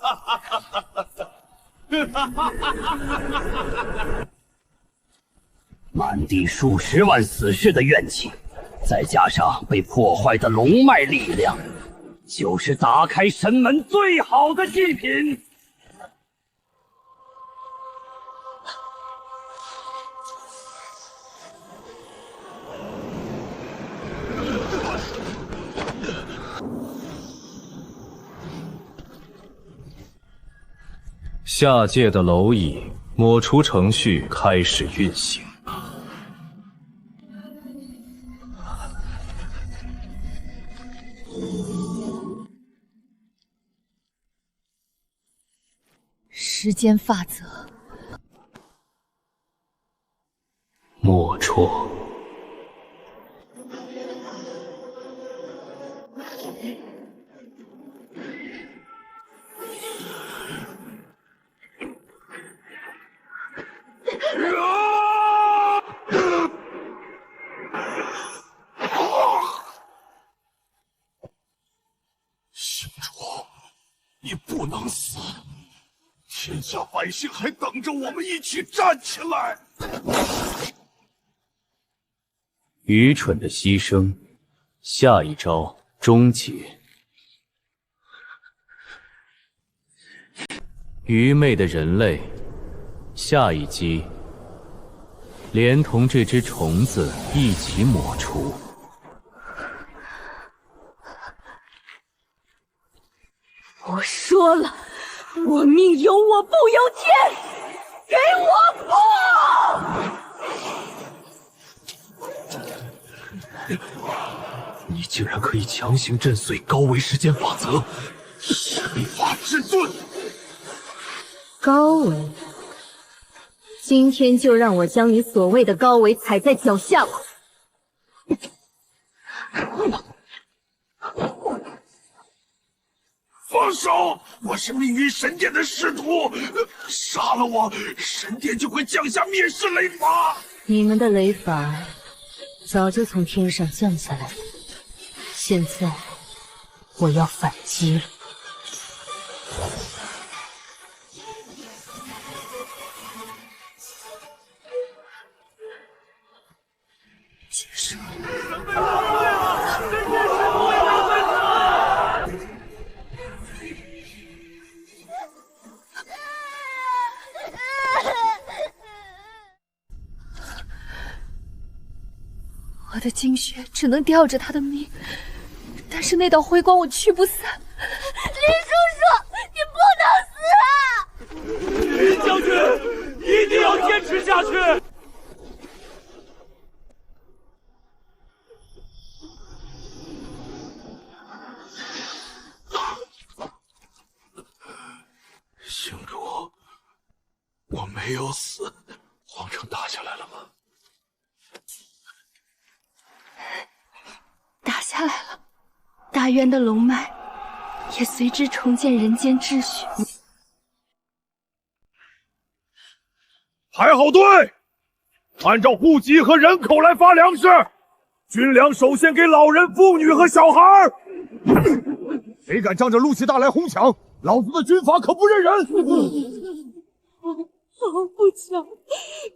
满地数十万死士的怨气，再加上被破坏的龙脉力量，就是打开神门最好的祭品。下界的蝼蚁抹除程序开始运行。时间法则，莫戳。星主，你不能死！天下百姓还等着我们一起站起来！愚蠢的牺牲，下一招终结。愚昧的人类，下一击连同这只虫子一起抹除。我说了，我命由我不由天，给我破！你竟然可以强行震碎高维时间法则，一法至尊！高维，今天就让我将你所谓的高维踩在脚下吧！放手！我是命运神殿的使徒，杀了我，神殿就会降下灭世雷法。你们的雷法早就从天上降下来了，现在我要反击了。解释。我的精血只能吊着他的命，但是那道辉光我驱不散。林叔叔，你不能死啊！林将军，一定要坚持下去！星主，我没有死，皇城打下来了吗？打下来了，大渊的龙脉也随之重建人间秩序。排好队，按照户籍和人口来发粮食。军粮首先给老人、妇女和小孩。谁敢仗着陆奇大来哄抢，老子的军法可不认人！好不巧，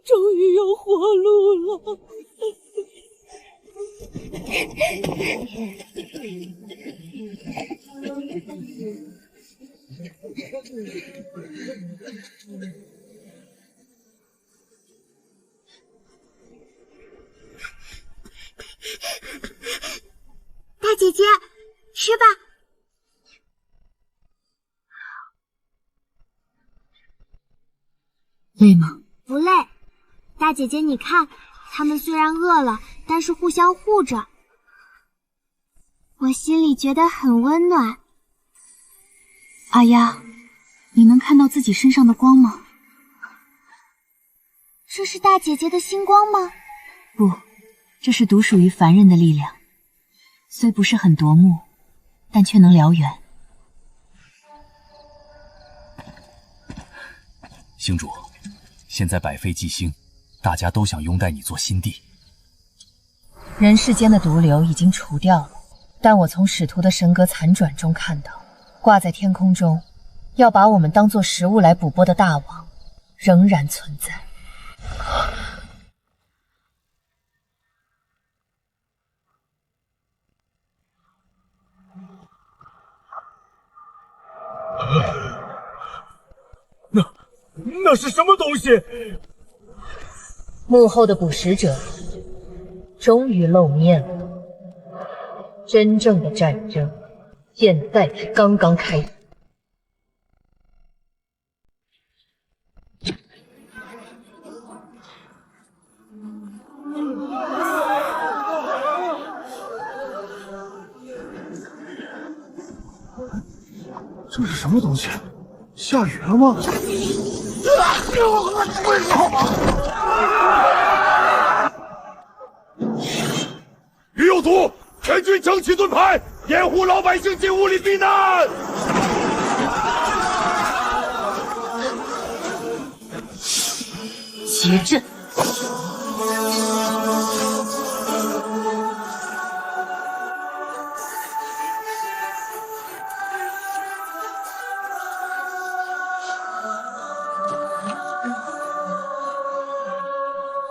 终于有活路了。大姐姐，吃吧。累吗？不累。大姐姐，你看，他们虽然饿了，但是互相护着，我心里觉得很温暖。阿丫，你能看到自己身上的光吗？这是大姐姐的星光吗？不，这是独属于凡人的力量，虽不是很夺目，但却能燎原。星主，现在百废祭兴，大家都想拥戴你做新帝。人世间的毒瘤已经除掉了，但我从使徒的神格残转中看到，挂在天空中，要把我们当作食物来捕捉的大网，仍然存在。那是什么东西？幕后的捕食者终于露面了，真正的战争现在才刚刚开始。这是什么东西？下雨了吗？于右祖，全军整齐盾牌，掩护老百姓进屋里避难。结阵。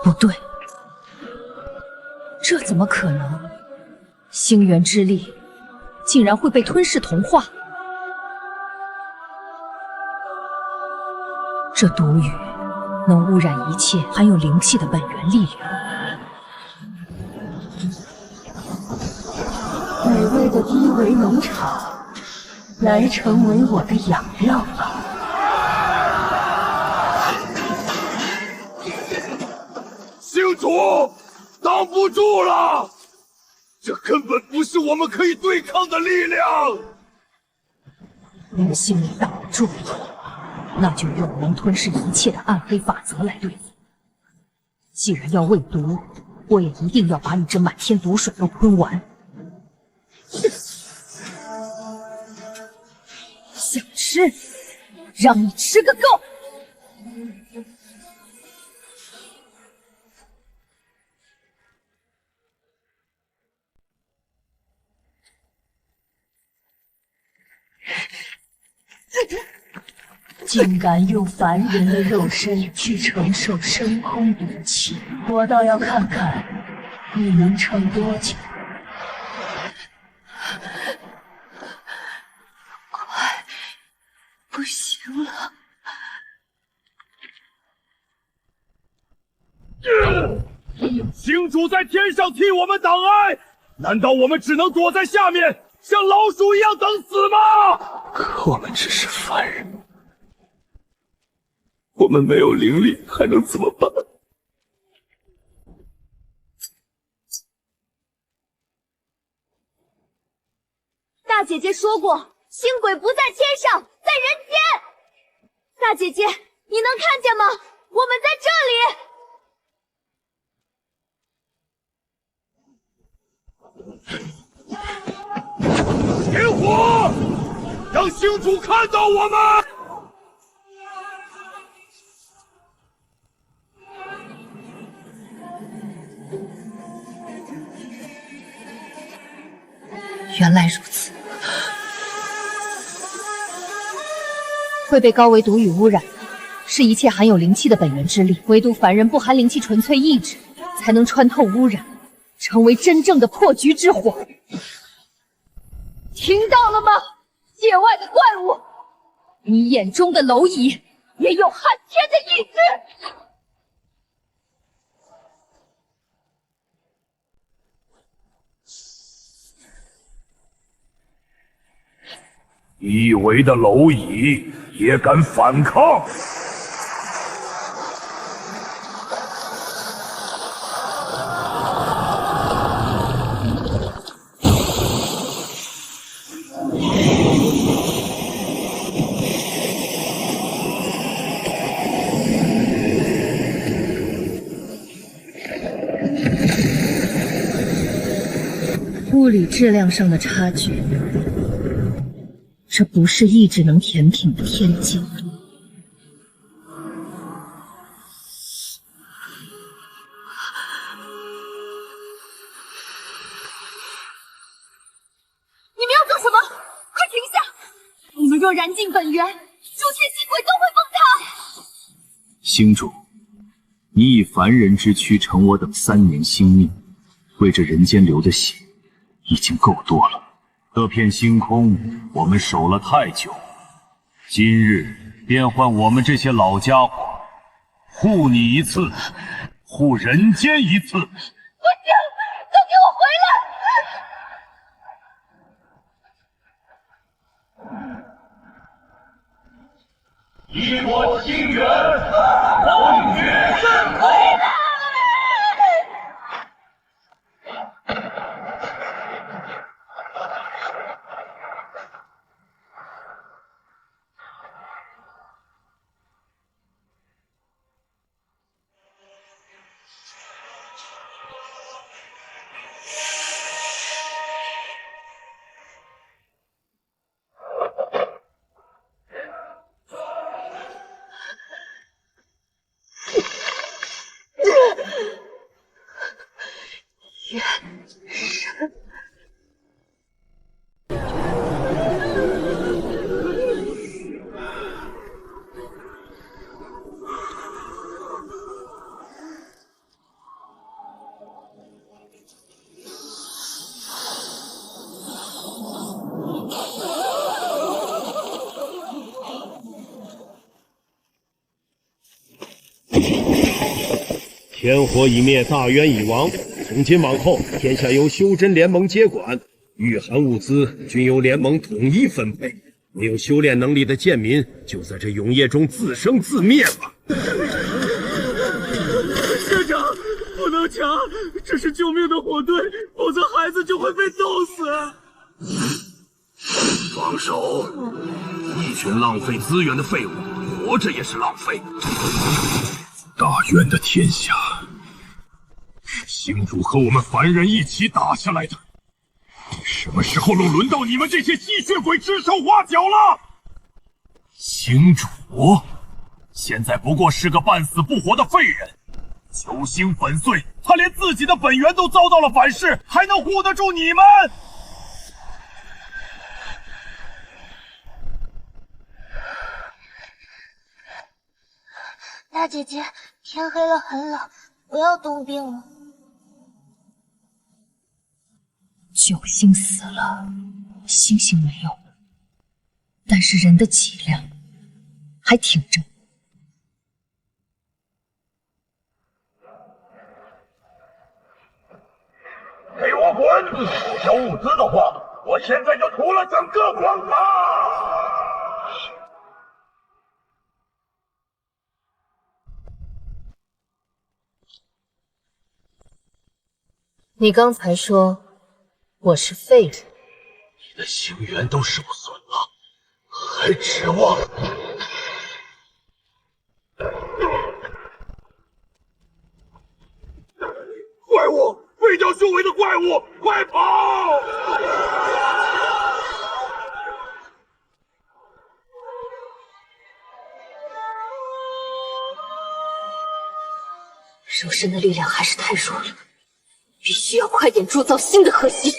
不对，这怎么可能？星元之力竟然会被吞噬同化？这毒雨能污染一切含有灵气的本源力量。美味的低维农场，来成为我的养料吧。星主，挡不住了！这根本不是我们可以对抗的力量。连星也挡不住了，那就用能吞噬一切的暗黑法则来对付。既然要喂毒，我也一定要把你这满天毒水都吞完。想吃，让你吃个够！竟敢用凡人的肉身去承受深空毒气，我倒要看看你能撑多久。快，不行了！星主在天上替我们挡哀，难道我们只能躲在下面，像老鼠一样等死吗？可我们只是凡人，我们没有灵力，还能怎么办？大姐姐说过，星鬼不在天上，在人间。大姐姐，你能看见吗？我们在这里。点火，让星主看到我们！原来如此，会被高维毒雨污染的是一切含有灵气的本源之力，唯独凡人不含灵气纯粹意志，才能穿透污染，成为真正的破局之火。听到了吗，界外的怪物？你眼中的蝼蚁也有撼天的意志！以为的蝼蚁也敢反抗？物理质量上的差距，这不是意志能填平的天经。你们要做什么？快停下！你们若燃尽本源，诸天星鬼都会崩塌。星主，你以凡人之躯承我等3年星命，为这人间流的血已经够多了。这片星空我们守了太久，今日便换我们这些老家伙护你一次，护人间一次。不行，都给我回来！以我星元，风月深空。天火已灭，大渊已亡。从今往后，天下由修真联盟接管，御寒物资均由联盟统一分配。没有修炼能力的贱民，就在这永夜中自生自灭吧。社长，不能抢，这是救命的火堆，否则孩子就会被冻死。放手！一群浪费资源的废物，活着也是浪费。大渊的天下，是星主和我们凡人一起打下来的。什么时候轮到你们这些吸血鬼指手画脚了？星主现在不过是个半死不活的废人，九星粉碎，他连自己的本源都遭到了反噬，还能护得住你们？大姐姐，天黑了，很冷，不要冻病了。九星死了，星星没有了，但是人的脊梁还挺着。给我滚！不交物资的话，我现在就屠了整个广场！你刚才说我是废人，你的星元都受损了，还指望？怪物！废掉修为的怪物，快跑！兽身的力量还是太弱了，必须要快点铸造新的核心。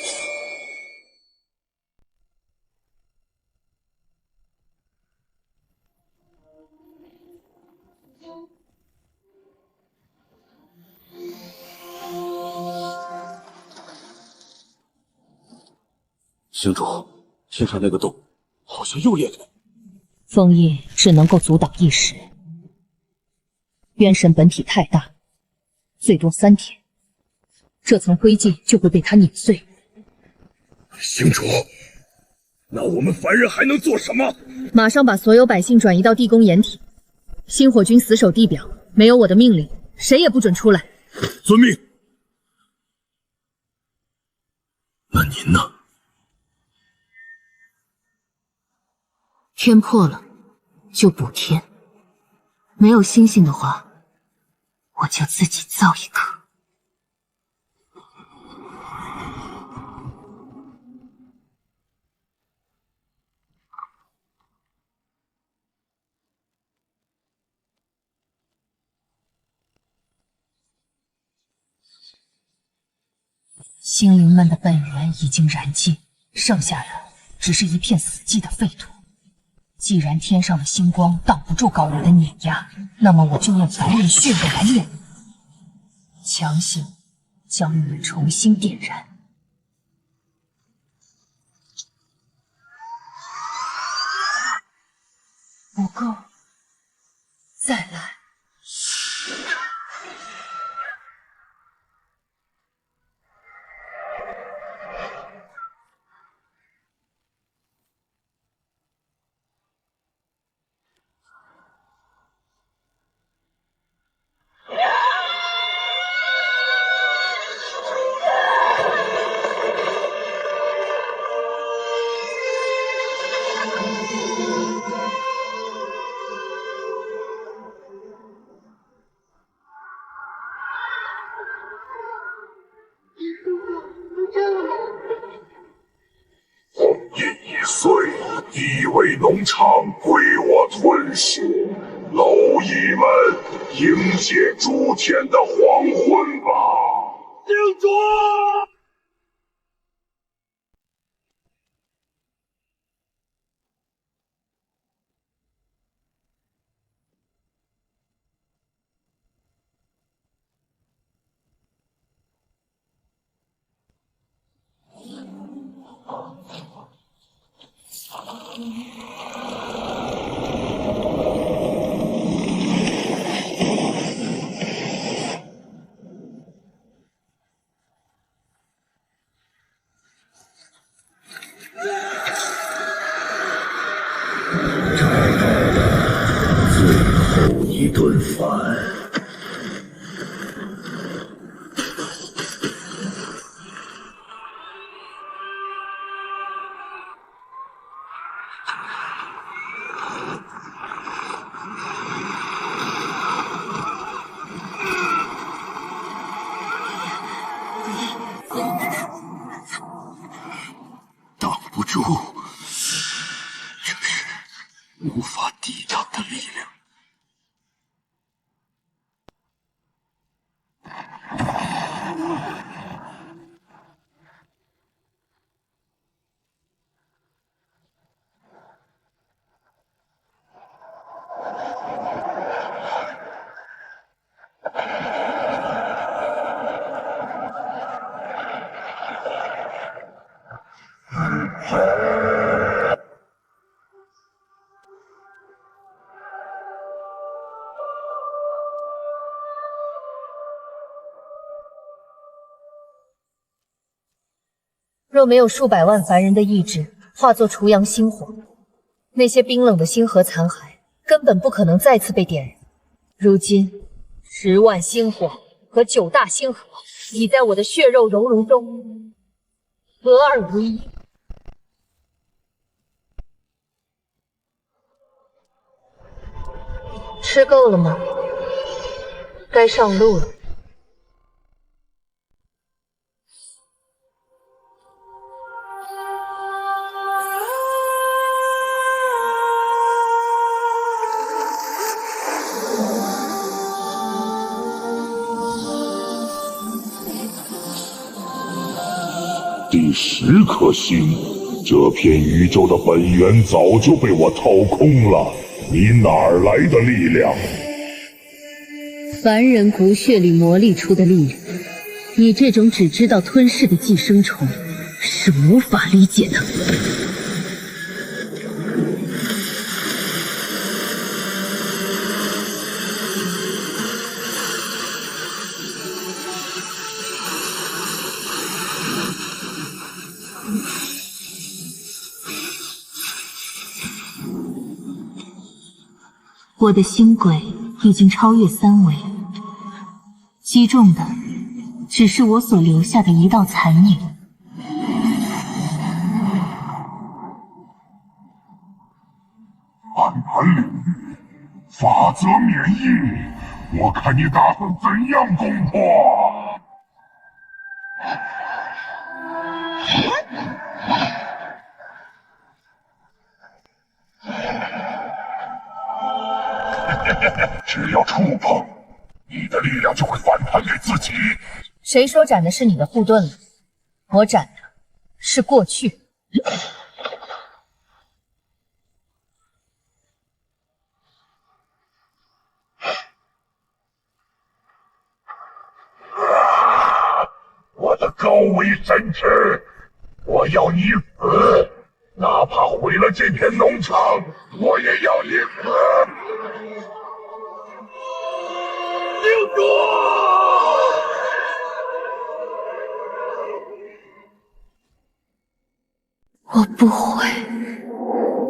星主，天上那个洞好像又裂开。封印只能够阻挡一时，元神本体太大，最多3天，这层灰烬就会被它碾碎。星主，那我们凡人还能做什么？马上把所有百姓转移到地宫掩体，星火军死守地表，没有我的命令，谁也不准出来。遵命。那您呢？天破了，就补天。没有星星的话，我就自己造一颗。sinh灵们的本源已经燃尽，剩下的只是一片死寂的废土。既然天上的星光挡不住高人的碾压，那么我就用凡人血肉来炼，强行将你们重新点燃。不够，再来。地为农场归我吞噬，蝼蚁们迎接诸天的黄昏吧！领主。一顿饭。挡不住，这是无法抵挡的力量。若没有数百万凡人的意志化作除阳星火，那些冰冷的星河残骸根本不可能再次被点燃。如今，10万星火和9大星河已在我的血肉熔融中合二为一。吃够了吗？该上路了。第10颗星，这片宇宙的本源早就被我掏空了，你哪儿来的力量？凡人骨血里磨砺出的力量，你这种只知道吞噬的寄生虫是无法理解的。我的星轨已经超越3维，击中的只是我所留下的一道残影。暗盘领域，法则免疫，我看你打算怎样攻破？只要触碰，你的力量就会反弹给自己。谁说斩的是你的护盾了？我斩的是过去。我的高维神池，我要你死！哪怕毁了这片农场，我也要你死！领主！我不会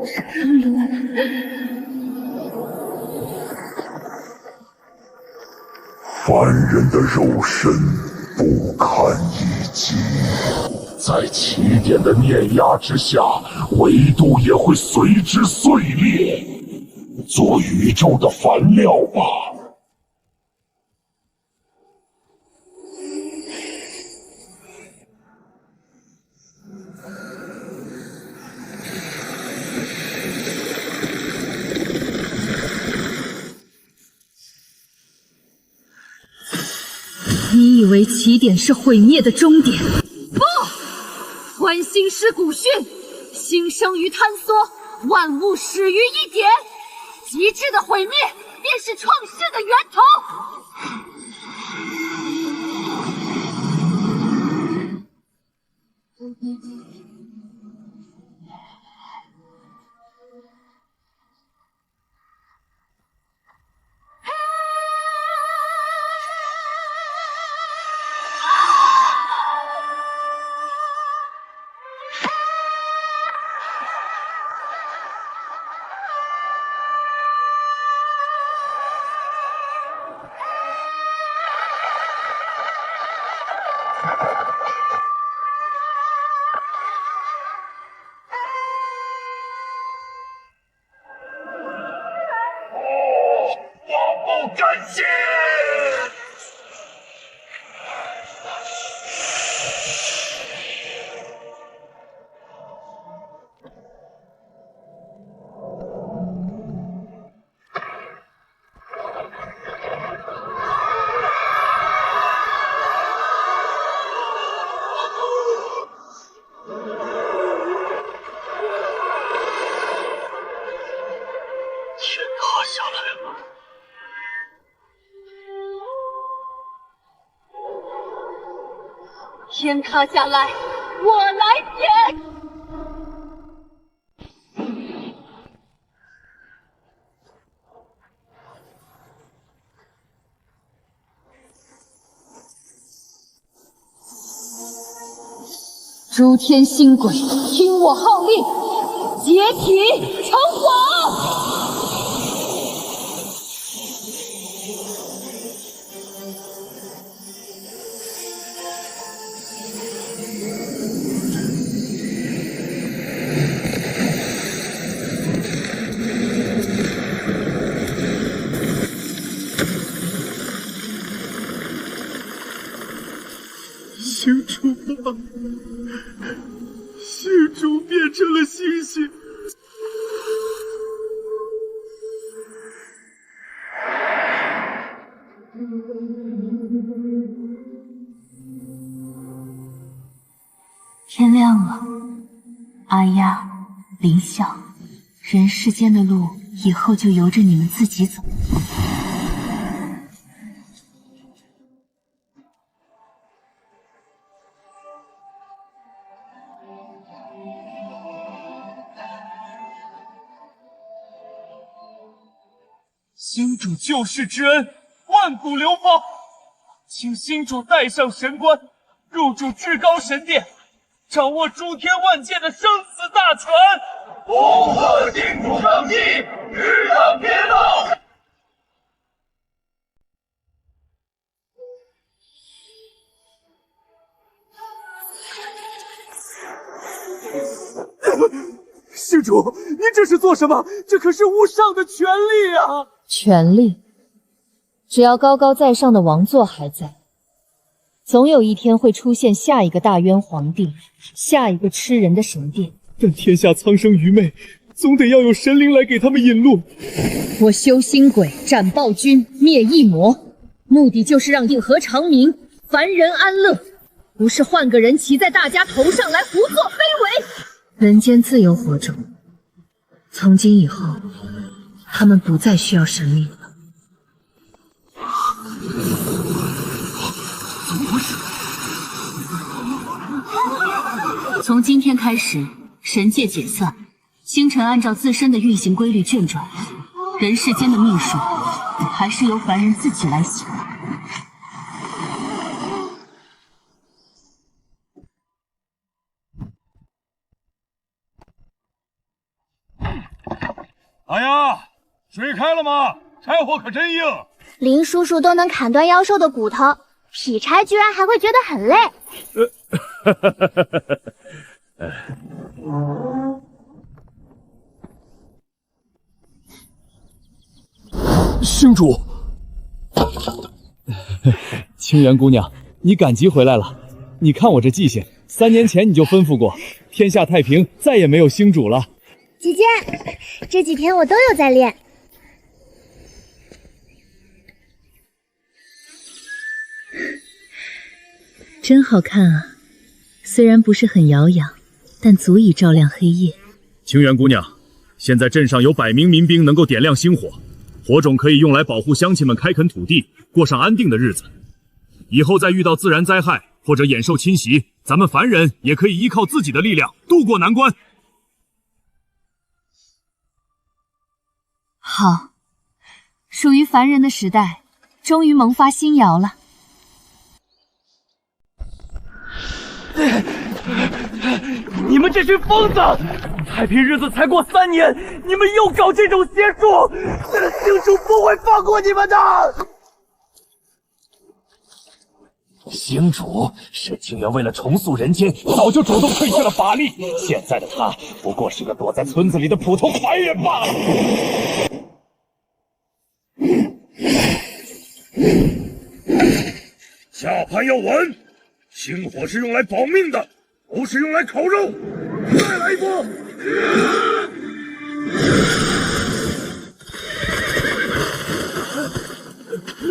沉沦。凡人的肉身不堪一击，在起点的碾压之下，维度也会随之碎裂，做宇宙的燃料吧。你以为起点是毁灭的终点？不，观星师古训，兴生于坍缩，万物始于一点，极致的毁灭便是创世的源头。气！天塌下来，我来捡。诸天星鬼，听我号令，解体成火！星主啊，星主变成了星星。天亮了，阿丫、林笑，人世间的路以后就由着你们自己走。星主救世之恩，万古流芳。请星主戴上神冠，入主至高神殿，掌握诸天万界的生死大权。恭贺星主圣迹，日等天道。施主，您这是做什么？这可是无上的权力啊！权力，只要高高在上的王座还在，总有一天会出现下一个大渊皇帝，下一个吃人的神殿。但天下苍生愚昧，总得要有神灵来给他们引路。我修星鬼，斩暴君，灭异魔，目的就是让应和长明，凡人安乐，不是换个人骑在大家头上来胡作非为。人间自有火种，从今以后，他们不再需要神灵了。怎么回事？从今天开始，神界解散，星辰按照自身的运行规律运转，人世间的命数还是由凡人自己来写。哎呀，水开了吗？柴火可真硬。林叔叔都能砍断妖兽的骨头，劈柴居然还会觉得很累。星主，清源姑娘，你赶集回来了。你看我这记性，3年前你就吩咐过，天下太平，再也没有星主了。姐姐，这几天我都有在练。真好看啊，虽然不是很耀眼，但足以照亮黑夜。清源姑娘，现在镇上有100名民兵能够点亮星火，火种可以用来保护乡亲们开垦土地，过上安定的日子。以后再遇到自然灾害或者野兽侵袭，咱们凡人也可以依靠自己的力量渡过难关。好，属于凡人的时代终于萌发新苗了。你们这群疯子！太平日子才过3年，你们又搞这种邪术，星主不会放过你们的！星主沈清源为了重塑人间，早就主动退却了法力，现在的他不过是个躲在村子里的普通凡人罢了。大盘要稳，星火是用来保命的，不是用来烤肉。再来一波！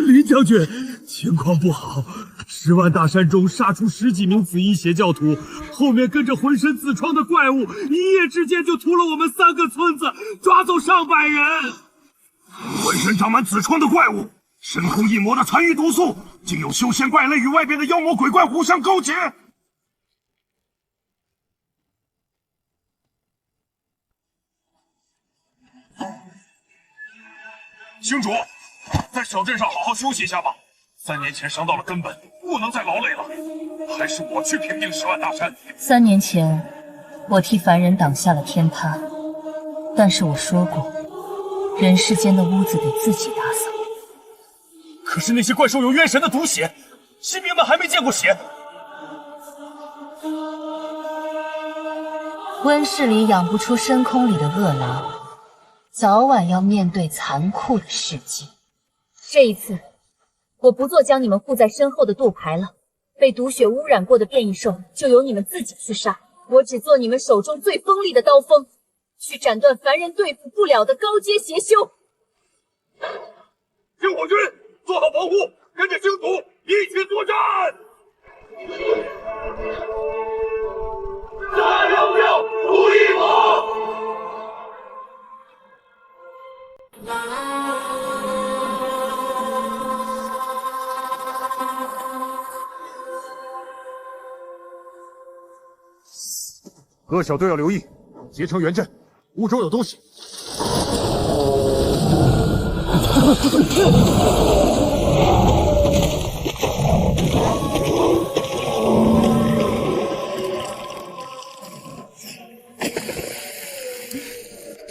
林将军，情况不好，10万大山中杀出10几名紫衣邪教徒，后面跟着浑身痔疮的怪物，一夜之间就屠了我们3个村子，抓走上百人。浑身长满痔疮的怪物，深空一魔的残余毒素，竟有修仙怪类与外边的妖魔鬼怪互相勾结。星主，在小镇上好好休息一下吧。3年前伤到了根本，不能再劳累了。还是我去平定10万大山。3年前，我替凡人挡下了天塌，但是我说过，人世间的屋子得自己打扫。可是那些怪兽有冤神的毒血，新兵们还没见过血。温室里养不出深空里的恶狼，早晚要面对残酷的世界。这一次，我不做将你们护在身后的盾牌了。被毒血污染过的变异兽，就由你们自己去杀。我只做你们手中最锋利的刀锋，去斩断凡人对付不了的高阶邪修。星火军，做好防护，跟着星主一起作战！加油票，出一马！各小队要留意，结成圆阵，屋中有东西。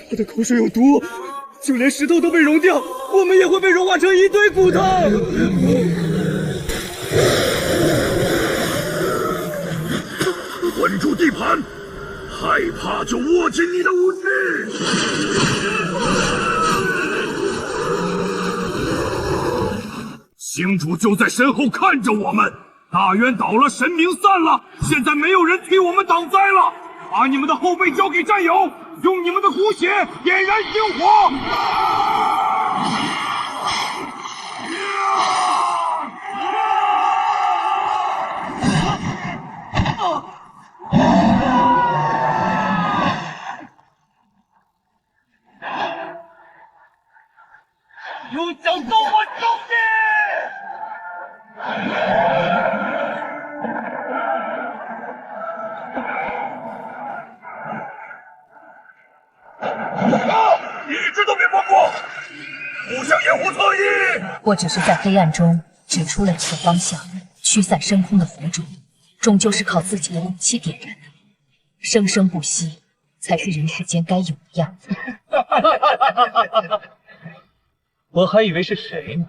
他的口水有毒，就连石头都被融掉，我们也会被融化成一堆骨头。稳住地盘，害怕就握紧你的武器。星主就在身后看着我们，大渊倒了，神明散了，现在没有人替我们挡灾了。把你们的后背交给战友，用你们的骨血点燃星火。有想动我兄弟！一只都别放过，互相掩护侧翼。我只是在黑暗中指出了一个方向，驱散深空的火种，终究是靠自己的武器点燃的，生生不息，才是人世间该有的样子。我还以为是谁呢，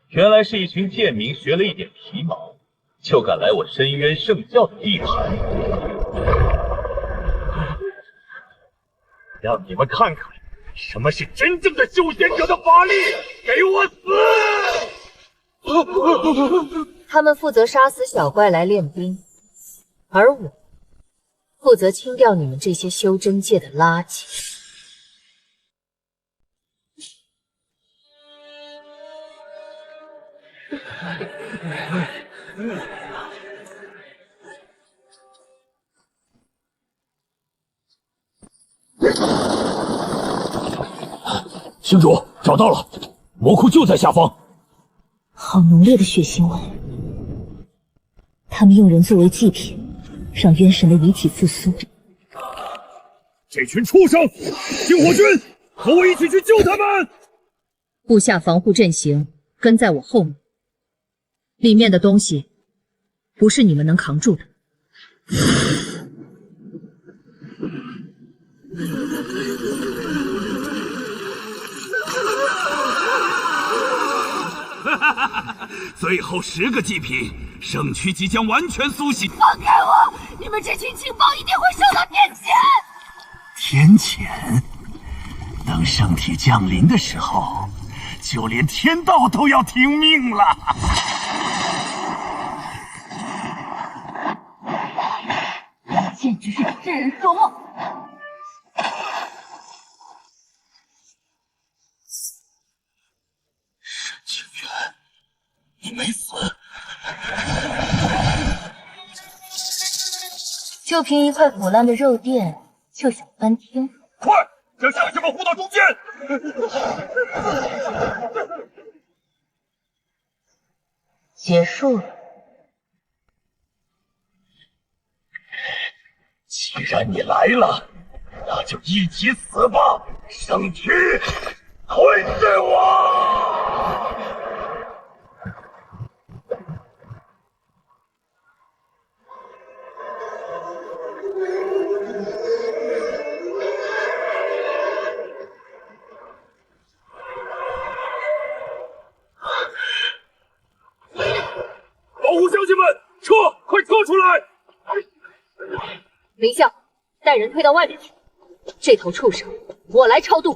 原来是一群贱民，学了一点皮毛，就敢来我深渊圣教的地盘。让你们看看什么是真正的修仙者的法力！给我死！他们负责杀死小怪来练兵，而我负责清掉你们这些修真界的垃圾。星主，找到了，魔窟就在下方。好浓烈的血腥味，他们用人作为祭品，让冤神的遗体复苏。这群畜生！星火军，和我一起去救他们！布下防护阵型，跟在我后面。里面的东西，不是你们能扛住的。最后10个祭品，圣区即将完全苏醒。放开我！你们这群情报一定会受到天谴！天谴？等圣体降临的时候，就连天道都要听命了。简直是痴人说梦。沈清源，你没死。就凭一块腐烂的肉垫就想翻天？快，将乡亲们护到中间！结束了。既然你来了，那就一起死吧！圣躯，吞噬我！保护乡亲们，撤！快撤出来！林相，带人推到外面去。这头畜生，我来超度。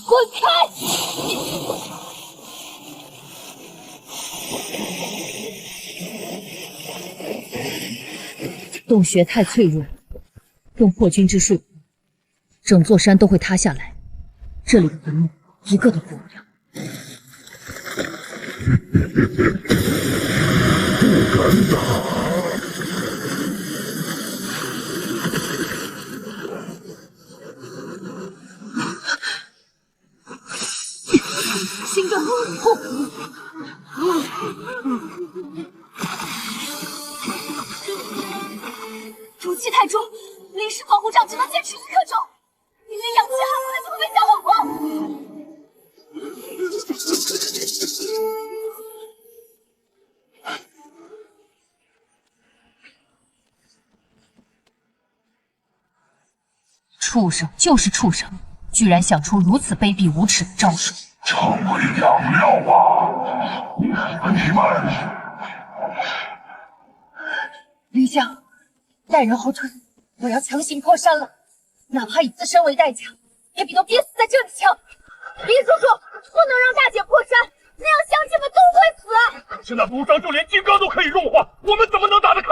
滚开！洞穴太脆弱，用破军之术，整座山都会塌下来。这里的坟墓一个都过不了。不敢打！行者，毒气太重，临时防护罩只能坚持1刻钟，里面氧气很快就会被消耗光。畜生就是畜生，居然想出如此卑鄙无耻的招数！成为养料吧，你们！林相，带人后退，我要强行破山了，哪怕以自身为代价，也比都憋死在这里强。林叔叔，不能让大姐破山，那样乡亲们都会死。可是那毒伤就连金刚都可以融化，我们怎么能打得开？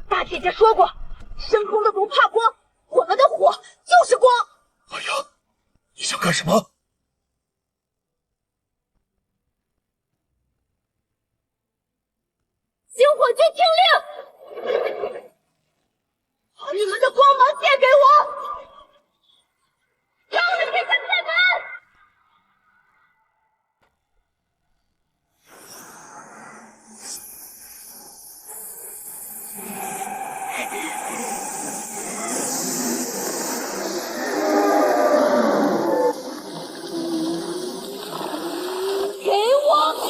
大姐姐说过，深空的毒怕光，我们的火就是光。阿阳，你想干什么？星火军听令，把你们的光芒借给我，让我们天下开门。给我开！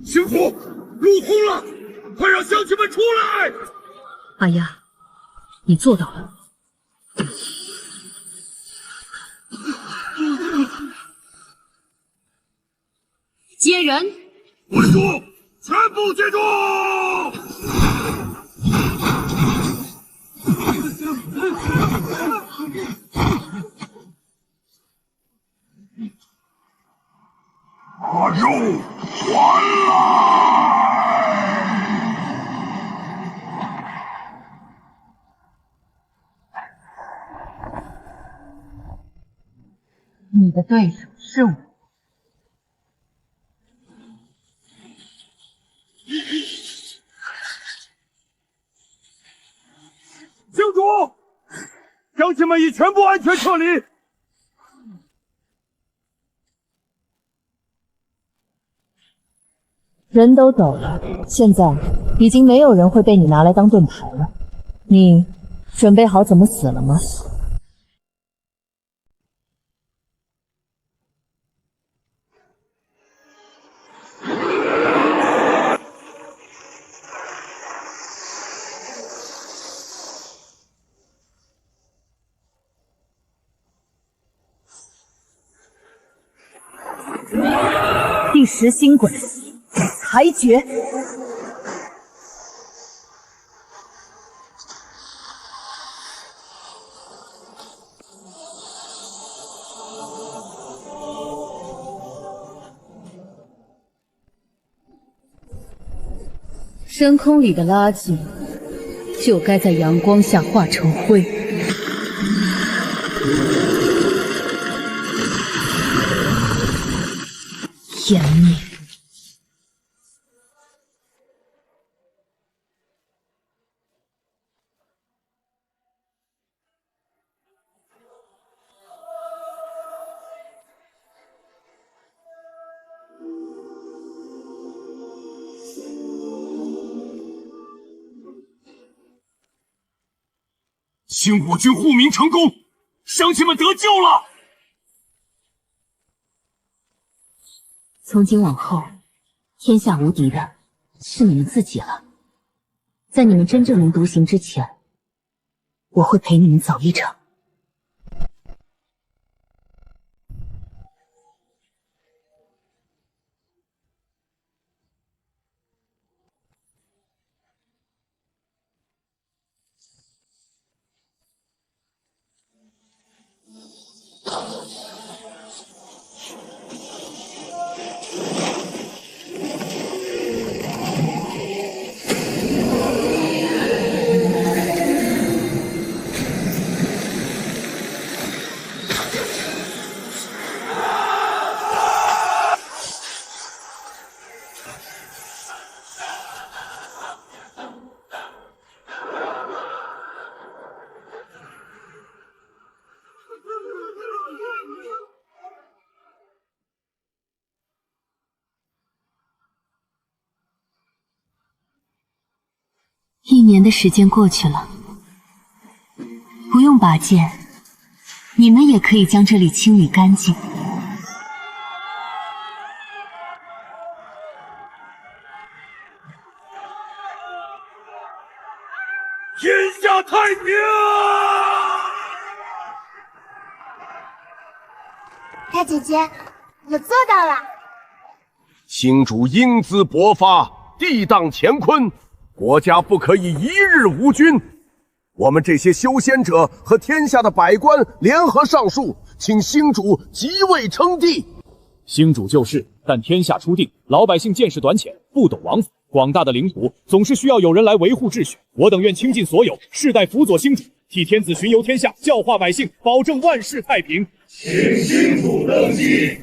行府，路通了，快让乡亲们出来！阿丫，你做到了。接人！稳住！全部接住！把肉还来！你的对手是我。郡主，乡亲们已全部安全撤离。人都走了，现在已经没有人会被你拿来当盾牌了。你准备好怎么死了吗？第10星轨裁决。深空里的垃圾，就该在阳光下化成灰。湮灭。星火军护民成功，乡亲们得救了。从今往后，天下无敌的是你们自己了。在你们真正能独行之前，我会陪你们走一程。1年的时间过去了，不用拔剑，你们也可以将这里清理干净。天下太平！大姐姐，我做到了。星主英姿勃发，地荡乾坤，国家不可以一日无君。我们这些修仙者和天下的百官联合上书，请星主即位称帝。星主就是，但天下初定，老百姓见识短浅，不懂王法。广大的领土总是需要有人来维护秩序。我等愿倾尽所有，世代辅佐星主，替天子巡游天下，教化百姓，保证万世太平。请星主登基。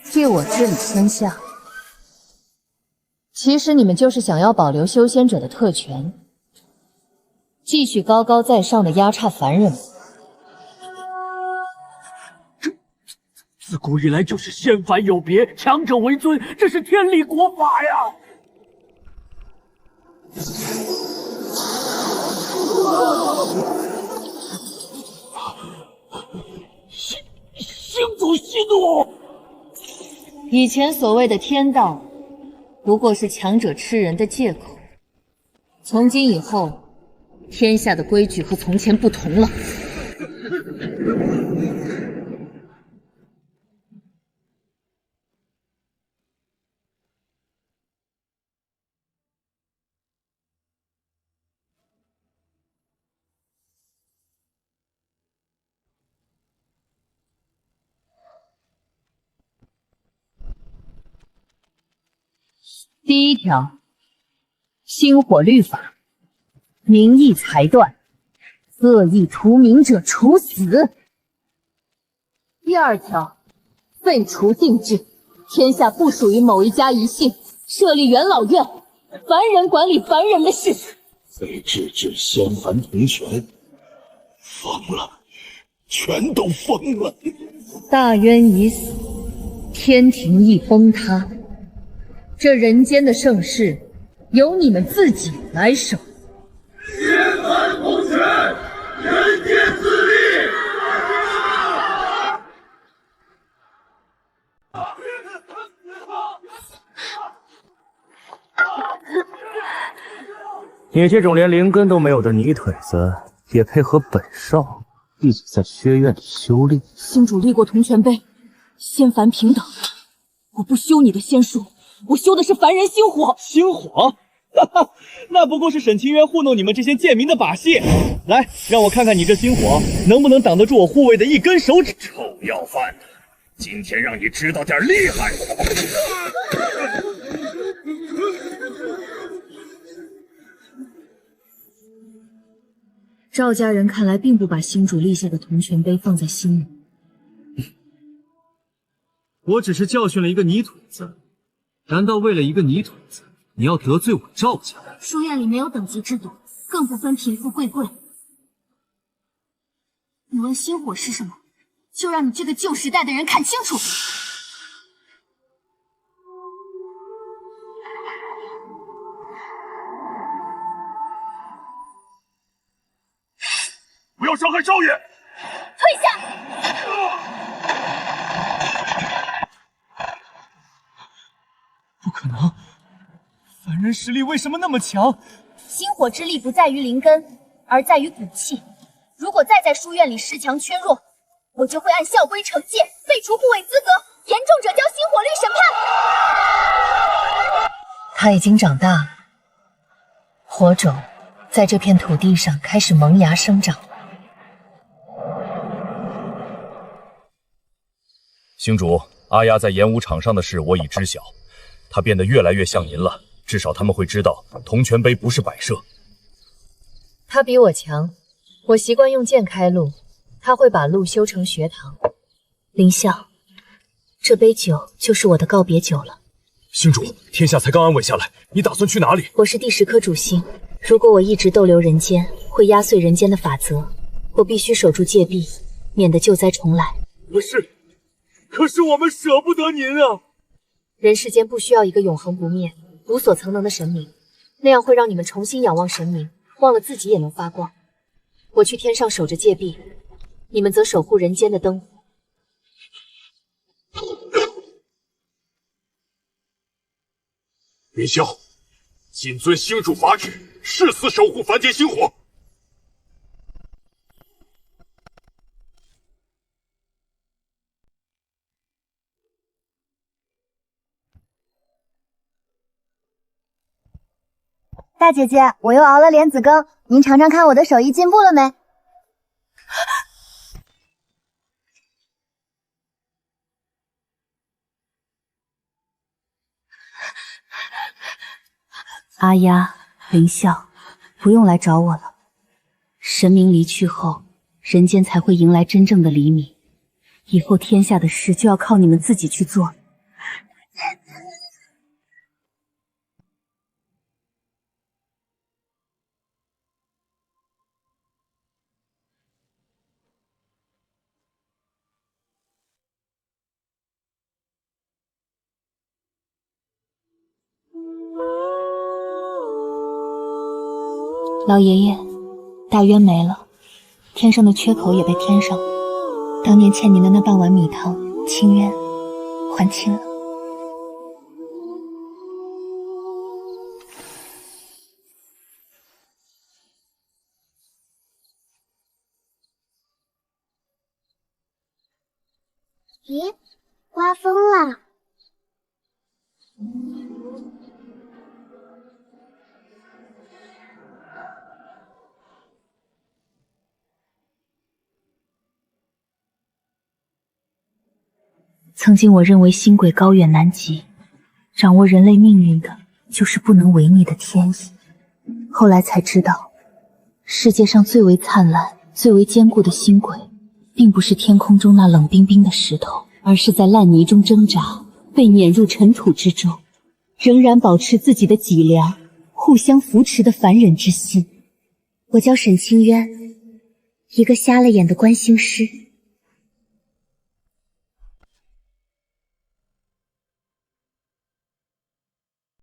替我治理天下。其实你们就是想要保留修仙者的特权，继续高高在上的压榨凡人。自古以来就是仙凡有别，强者为尊，这是天理国法呀！星主息怒！以前所谓的天道，不过是强者吃人的借口。从今以后，天下的规矩和从前不同了。第1条，星火律法，民意裁断，恶意图民者处死。第2条，废除定制，天下不属于某一家一姓，设立元老院，凡人管理凡人的事。废制止仙凡同权，疯了，全都疯了！大渊已死，天庭亦崩塌。这人间的盛世，由你们自己来守。仙凡同权，人间自立。你这种连灵根都没有的泥腿子，也配和本少一起在薛院里修炼？星主立过铜泉杯，仙凡平等。我不修你的仙术，我修的是凡人星火。星火？哈哈，那不过是沈清渊糊弄你们这些贱民的把戏。来，让我看看你这星火能不能挡得住我护卫的一根手指。臭要饭的，今天让你知道点厉害。赵家人看来并不把星主立下的铜泉杯放在心里。我只是教训了一个泥腿子，难道为了一个泥腿子，你要得罪我赵家？书院里没有等级制度，更不分贫富贵贵。你问星火是什么，就让你这个旧时代的人看清楚。不要伤害少爷！退下！不可能，凡人实力为什么那么强？星火之力不在于灵根，而在于骨气。如果再在书院里恃强缺弱，我就会按校规惩戒，废除护卫资格，严重者交星火律审判。他已经长大了，火种在这片土地上开始萌芽生长。星主，阿丫在演武场上的事我已知晓，她变得越来越像您了。至少他们会知道，铜泉杯不是摆设。他比我强，我习惯用剑开路，他会把路修成学堂。林笑，这杯酒就是我的告别酒了。星主，天下才刚安稳下来，你打算去哪里？我是第10颗主星，如果我一直逗留人间，会压碎人间的法则。我必须守住戒壁，免得救灾重来。可是我们舍不得您啊！人世间不需要一个永恒不灭、无所曾能的神明，那样会让你们重新仰望神明，忘了自己也能发光。我去天上守着戒壁，你们则守护人间的灯火。云霄，谨遵星主法旨，誓死守护凡间星火。大姐姐，我又熬了莲子羹，您尝尝看我的手艺进步了没？阿丫、林笑，不用来找我了。神明离去后，人间才会迎来真正的黎明。以后天下的事就要靠你们自己去做了。老爷爷，大渊没了，天上的缺口也被填上了。当年欠您的那半碗米汤，清渊还清了。咦，刮风了。曾经我认为星轨高远难及，掌握人类命运的就是不能违逆的天意。后来才知道，世界上最为灿烂、最为坚固的星轨，并不是天空中那冷冰冰的石头，而是在烂泥中挣扎，被碾入尘土之中，仍然保持自己的脊梁，互相扶持的凡人之心。我叫沈清渊，一个瞎了眼的观星师。